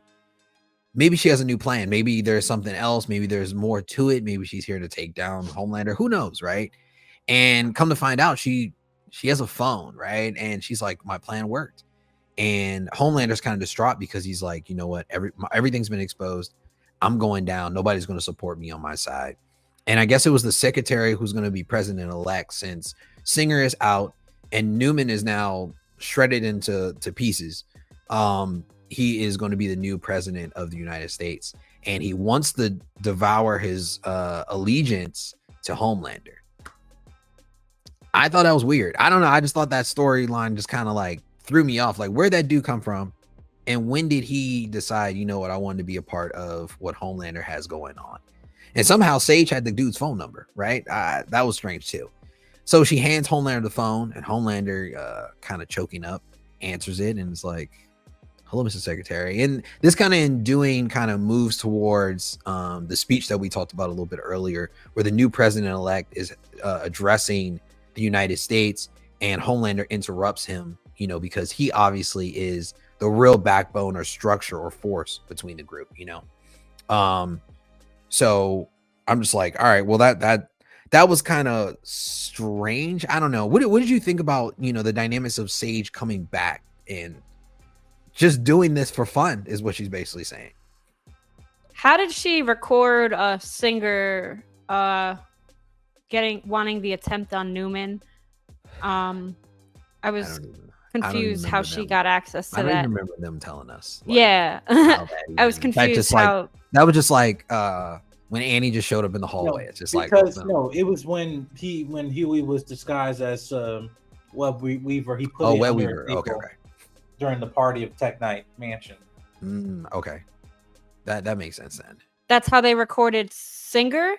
maybe she has a new plan. Maybe there's something else. Maybe there's more to it. Maybe she's here to take down Homelander. Who knows, right? And come to find out, she has a phone, right? And she's like, my plan worked. And Homelander's kind of distraught because he's like, you know what? Everything's been exposed. I'm going down. Nobody's going to support me on my side. And I guess it was the secretary who's going to be president-elect, since Singer is out and Neuman is now shredded into pieces. He is going to be the new president of the United States, and he wants to devour his allegiance to Homelander. I thought that was weird. I don't know. I just thought that storyline just kind of like threw me off. Like, where'd that dude come from? And when did he decide, you know what, I wanted to be a part of what Homelander has going on? And somehow Sage had the dude's phone number, right? That was strange too. So she hands Homelander the phone, and Homelander, kind of choking up, answers it, and it's like, hello, Mr. Secretary. And this kind of in doing kind of moves towards the speech that we talked about a little bit earlier, where the new president-elect is addressing the United States, and Homelander interrupts him, you know, because he obviously is the real backbone or structure or force between the group, you know. So I'm just like, all right, well, that that was kind of strange. I don't know. What did you think about, the dynamics of Sage coming back and just doing this for fun is what she's basically saying. How did she record a singer wanting the attempt on Neuman? I was confused how she got access to that. I don't remember them telling us. Yeah. I was confused how that was just like when Annie just showed up in the hallway. It's just because it was when Huey was disguised as Web Weaver. He put Web Weaver. Okay. During the party of Tech Night Mansion. Okay, that makes sense then. That's how they recorded Singer.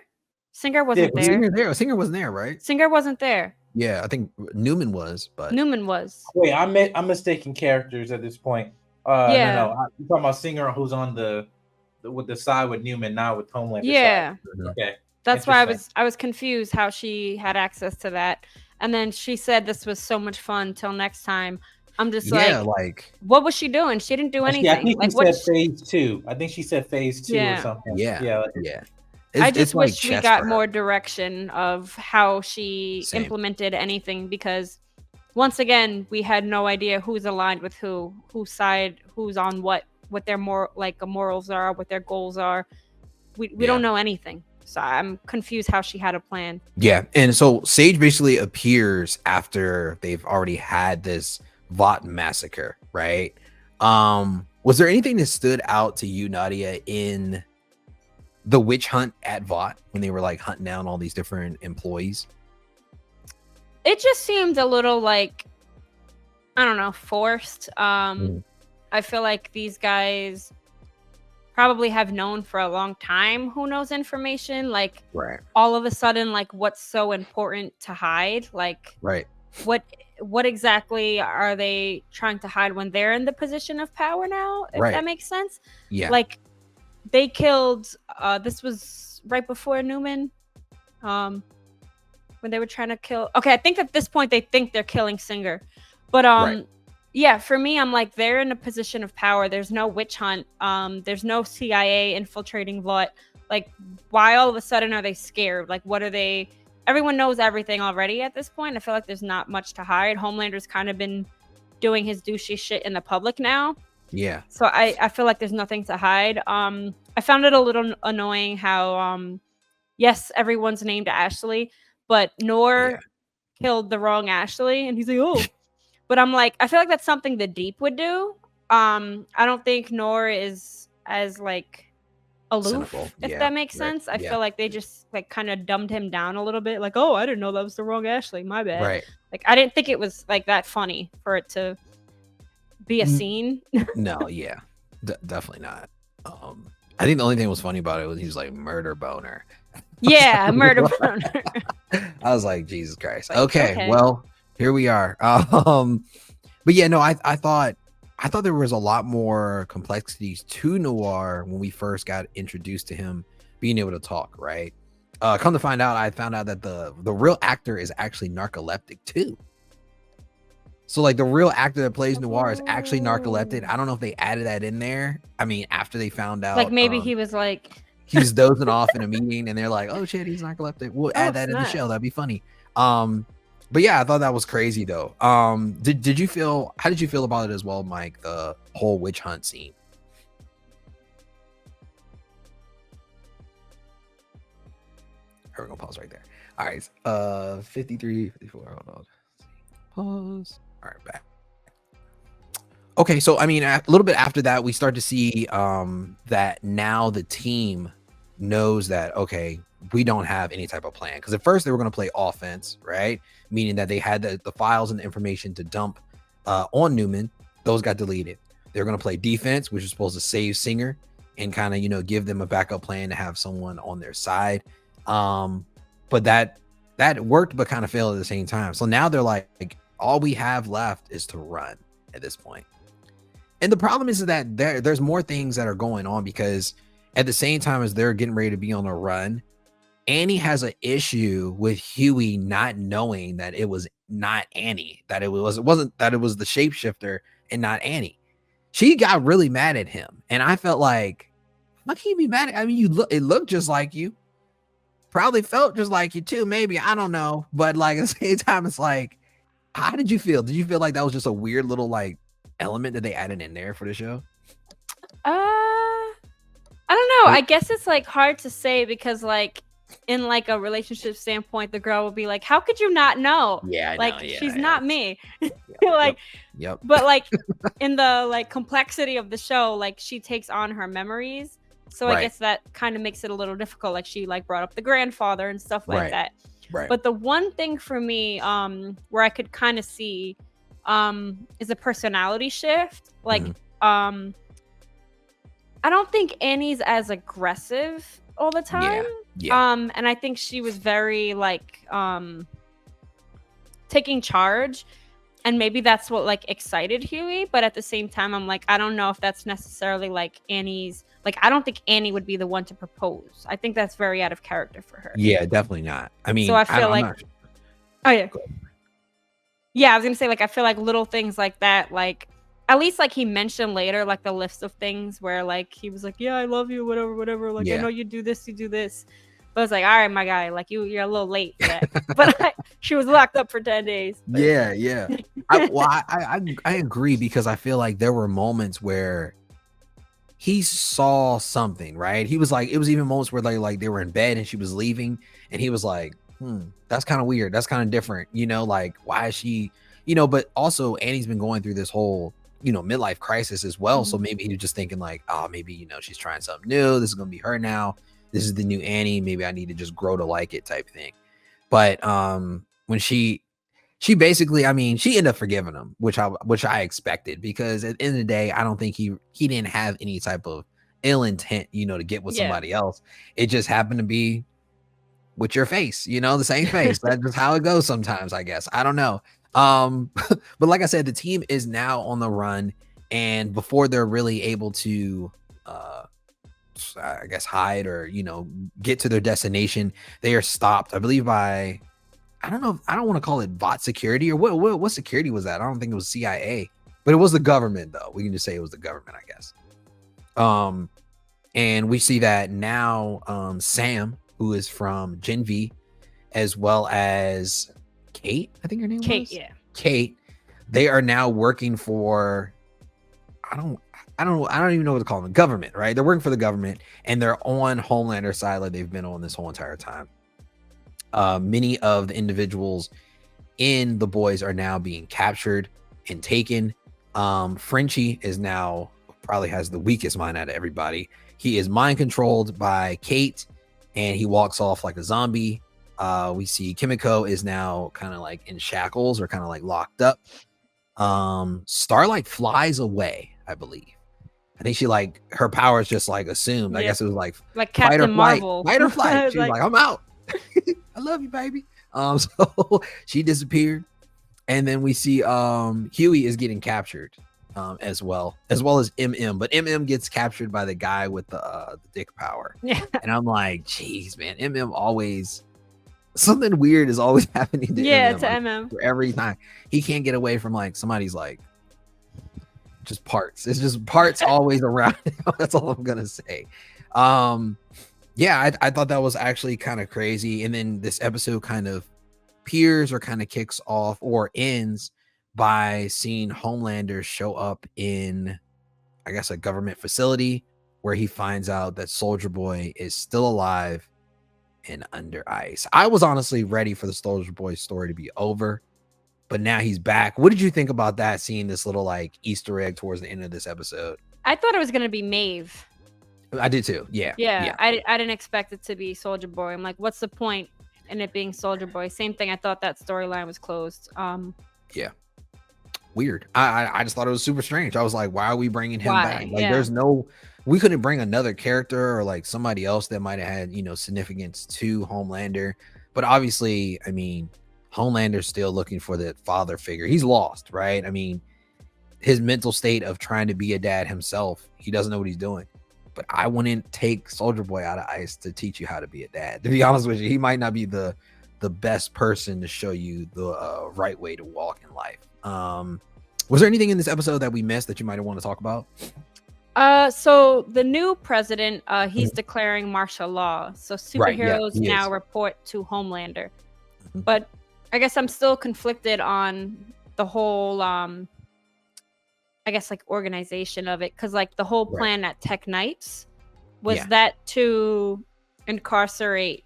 Singer wasn't there. Singer wasn't there, right? Singer wasn't there. Yeah, I think Neuman was, but Neuman was. Wait, I'm mistaking characters at this point. No, I'm talking about Singer, who's on with the side with Neuman, not with Homelander. Yeah. Side. Okay. That's why I was confused how she had access to that. And then she said this was so much fun till next time. I'm just like, what was she doing? She didn't do anything. I think she said phase 2. I think she said phase 2 or something. Yeah. I just wish we got more direction of how she implemented anything, because once again, we had no idea who's aligned with whose side, who's on what their morals are, what their goals are. We don't know anything. So I'm confused how she had a plan. Yeah. And so Sage basically appears after they've already had this Vought massacre, right? Was there anything that stood out to you, Nadia, in the witch hunt at Vought when they were like hunting down all these different employees? It just seemed a little I don't know, forced. I feel like these guys probably have known for a long time who knows information. All of a sudden, what's so important to hide? What exactly are they trying to hide when they're in the position of power now? If that makes sense. Yeah. They killed. This was right before Neuman. When they were trying to kill. Okay, I think at this point they think they're killing Singer, but yeah, for me, I'm like, they're in a position of power. There's no witch hunt. There's no CIA infiltrating Vought. Why all of a sudden are they scared? What are they? Everyone knows everything already at this point. I feel like there's not much to hide. Homelander's kind of been doing his douchey shit in the public now. Yeah. So I feel like there's nothing to hide. I found it a little annoying how, yes, everyone's named Ashley, but Noor killed the wrong Ashley, and he's like, oh. But I'm like, I feel like that's something the Deep would do. I don't think Noor is as aloof, cynical, if that makes sense. I feel like they just kind of dumbed him down a little bit. Oh, I didn't know that was the wrong Ashley. My bad. Right. I didn't think it was that funny for it to be a scene. No, yeah, definitely not. I think the only thing that was funny about it was he was like murder boner. Yeah, murder boner. I was like, Jesus Christ. Okay, well, here we are. But yeah, no, I thought there was a lot more complexities to Noir when we first got introduced to him being able to talk, right? Come to find out, I found out that the real actor is actually narcoleptic too. So the real actor that plays Noir is actually narcoleptic. I don't know if they added that in there. I mean, after they found out, maybe he was he's dozing off in a meeting, and they're like, "Oh shit, he's narcoleptic. We'll add that in the show. That'd be funny." But yeah, I thought that was crazy though. How did you feel about it as well, Mike? The whole witch hunt scene. We're gonna pause right there. All right, 53, 54. Hold on. Pause. All right, back. Okay, so I mean, a little bit after that, we start to see that now the team knows that we don't have any type of plan, because at first they were going to play offense, right? Meaning that they had the files and the information to dump on Neuman. Those got deleted. They were going to play defense, which was supposed to save Singer and kind of give them a backup plan to have someone on their side. But that worked, but kind of failed at the same time. So now they're like, all we have left is to run at this point. And the problem is that there's more things that are going on, because at the same time as they're getting ready to be on a run, Annie has an issue with Huey not knowing that it was not Annie, that it wasn't that it was the shapeshifter and not Annie. She got really mad at him, and I felt like, how can you be mad at? I mean, it looked just like you. probably felt just like you too, maybe, I don't know, but like at the same time, it's like, how did you feel? Did you feel like that was just a weird little like element that they added in there for the show? I don't know. I guess it's like hard to say because like in like a relationship standpoint, the girl will be like, "How could you not know? Yeah, I like know. Yeah, she's yeah. not me." Yep. Yep. But like in the like complexity of the show, like she takes on her memories. So I guess that kind of makes it a little difficult. Like she like brought up the grandfather and stuff like that. Right. But the one thing for me, where I could kind of see, is a personality shift. Like, I don't think Annie's as aggressive all the time. Yeah. And I think she was very like taking charge. And maybe that's what like excited Huey, but at the same time, I'm like, I don't know if that's necessarily like Annie's. Like, I don't think Annie would be the one to propose. I think that's very out of character for her. Yeah, definitely not. I mean, so I feel like, oh yeah, yeah. I was gonna say like I feel like little things like that, like at least like he mentioned later, like the list of things where like he was like, yeah, I love you, whatever. Like I know you do this, you do this. But I was like, all right, my guy, like you're a little late for that. But she was locked up for 10 days. But. Yeah. I agree because I feel like there were moments where he saw something, right? He was like, it was even moments where they were in bed and she was leaving and he was like, that's kind of weird. That's kind of different. You know, like why is she, you know, but also Annie's been going through this whole, you know, midlife crisis as well. So maybe he was just thinking like, oh, maybe, you know, she's trying something new. This is going to be her now. This is the new Annie. Maybe I need to just grow to like it type thing. But when she basically, I mean, she ended up forgiving him, which I expected because at the end of the day, I don't think he didn't have any type of ill intent, you know, to get with somebody else. It just happened to be with your face, you know, the same face. That's just how it goes sometimes, I guess. I don't know. But like I said, the team is now on the run, and before they're really able to I guess hide or, you know, get to their destination, they are stopped, I believe, by I don't want to call it bot security or what security was that? I don't think it was CIA, but it was the government though. We can just say it was the government, I guess. And we see that now Sam, who is from Gen V, as well as Kate, I think her name was Kate, they are now working for I don't even know what to call them. Government, right? They're working for the government and they're on Homelander's side like they've been on this whole entire time. Many of the individuals in the boys are now being captured and taken. Frenchie is now probably has the weakest mind out of everybody. He is mind controlled by Kate and he walks off like a zombie. We see Kimiko is now kind of like in shackles or kind of like locked up. Starlight flies away, I believe. I think she like her powers just like assumed. I guess it was like Captain Marvel. Fight or flight. She was like, I'm out. I love you, baby. So she disappeared. And then we see Huey is getting captured as well as MM. But MM gets captured by the guy with the dick power. Yeah. And I'm like, geez, man, MM always something weird is always happening to MM. To MM. For every time. He can't get away from like somebody's like just parts. It's just parts always around. That's all I'm gonna say. Yeah, I thought that was actually kind of crazy. And then this episode kind of peers or kind of kicks off or ends by seeing Homelander show up in, I guess, a government facility where he finds out that Soldier Boy is still alive and under ice. I was honestly ready for the Soldier Boy story to be over, but now he's back. What did you think about that, seeing this little like Easter egg towards the end of this episode? I thought it was going to be Maeve. I did too. Yeah. I didn't expect it to be Soldier Boy. I'm like, what's the point in it being Soldier Boy? Same thing. I thought that storyline was closed. Yeah. Weird. I just thought it was super strange. I was like, why are we bringing him back? Like, we couldn't bring another character or like somebody else that might have had, you know, significance to Homelander. But obviously, I mean, Homelander's still looking for the father figure. He's lost, right? I mean, his mental state of trying to be a dad himself, he doesn't know what he's doing. But I wouldn't take Soldier Boy out of ice to teach you how to be a dad. To be honest with you, he might not be the best person to show you the right way to walk in life. Was there anything in this episode that we missed that you might want to talk about? So the new president, he's declaring martial law. So superheroes now report to Homelander. But I guess I'm still conflicted on the whole, I guess, like, organization of it. Because, like, the whole plan at Tech Nights was that to incarcerate,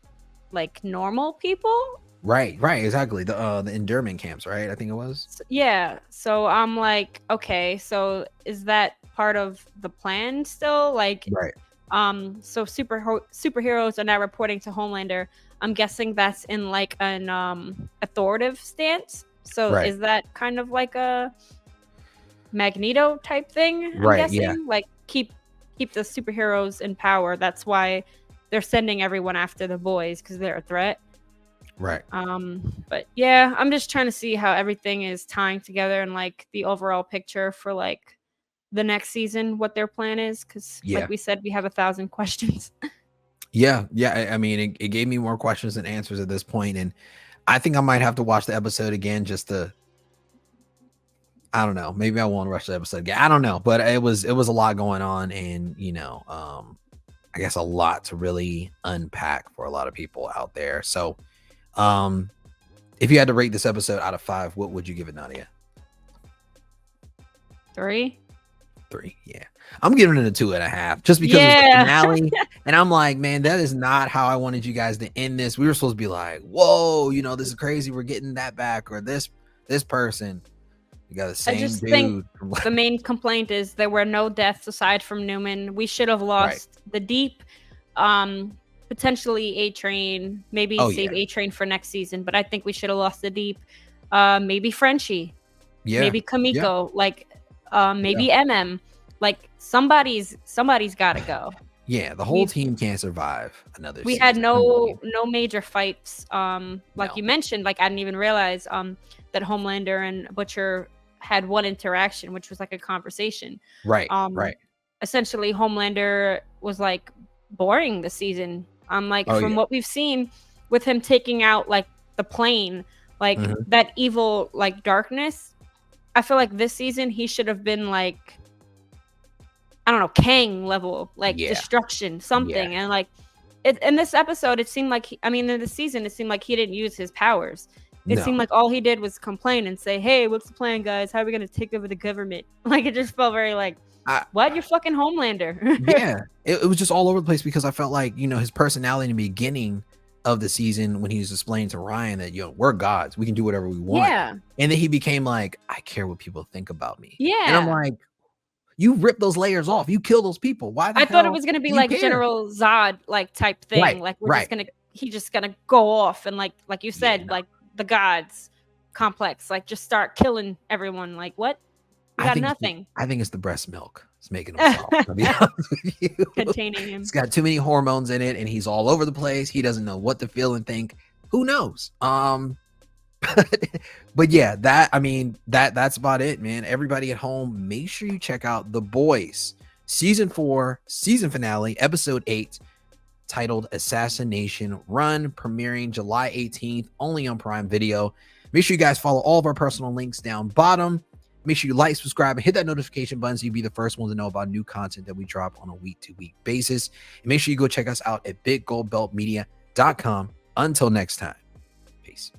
like, normal people. Right, exactly. The internment camps, right? I think it was. Yeah. So I'm like, okay, so is that part of the plan still? Like, so superheroes are now reporting to Homelander. I'm guessing that's in like an authoritative stance. So is that kind of like a Magneto type thing? I'm guessing, like keep the superheroes in power. That's why they're sending everyone after the boys, because they're a threat. Right. But yeah, I'm just trying to see how everything is tying together and like the overall picture for like the next season, what their plan is, because like we said, we have 1,000 questions. I mean, it gave me more questions than answers at this point, and I think I might have to watch the episode again just to, I don't know, maybe I won't rush the episode again, I don't know, but it was a lot going on, and you know, I guess a lot to really unpack for a lot of people out there. So if you had to rate this episode out of 5, what would you give it, Nadia? 3. Yeah, I'm giving it a 2.5 just because it's the finale. And I'm like, man, that is not how I wanted you guys to end this. We were supposed to be like, whoa, you know, this is crazy, we're getting that back, or this person, you got the same dude. Think the main complaint is there were no deaths aside from Neuman. We should have lost the Deep, potentially A-Train, maybe save A-Train for next season, but I think we should have lost the Deep. Maybe Frenchie, maybe Kamiko, like maybe MM, like somebody's got to go. The whole team can't survive another we season. had no major fights, like you mentioned, like I didn't even realize that Homelander and Butcher had one interaction, which was like a conversation. Right. Essentially Homelander was like boring this season. Like from what we've seen with him taking out like the plane, like that evil like darkness, I feel like this season he should have been like, I don't know, Kang level, like destruction, something. And like in this episode, it seemed like in the season, it seemed like he didn't use his powers. It seemed like all he did was complain and say, hey, what's the plan, guys? How are we gonna take over the government? Like it just felt very like, what? You're fucking Homelander. It was just all over the place, because I felt like, you know, his personality in the beginning of the season when he was explaining to Ryan that, you know, we're gods, we can do whatever we want. And then he became like, I care what people think about me. And I'm like, you rip those layers off, you kill those people. Why the hell thought it was gonna be like care? General Zod like type thing. Like we're just gonna go off and like you said, like the gods complex, like just start killing everyone. Like what? We got nothing. I think it's the breast milk. It's making him soft. I'll be honest with you. Containing him. It's got too many hormones in it, and he's all over the place. He doesn't know what to feel and think. Who knows? But yeah, that's about it, man. Everybody at home, make sure you check out The Boys season 4 season finale, episode 8, titled Assassination Run, premiering July 18th, only on Prime Video. Make sure you guys follow all of our personal links down bottom. Make sure you like, subscribe, and hit that notification button so you'll be the first one to know about new content that we drop on a week-to-week basis. And make sure you go check us out at biggoldbeltmedia.com. Until next time, peace.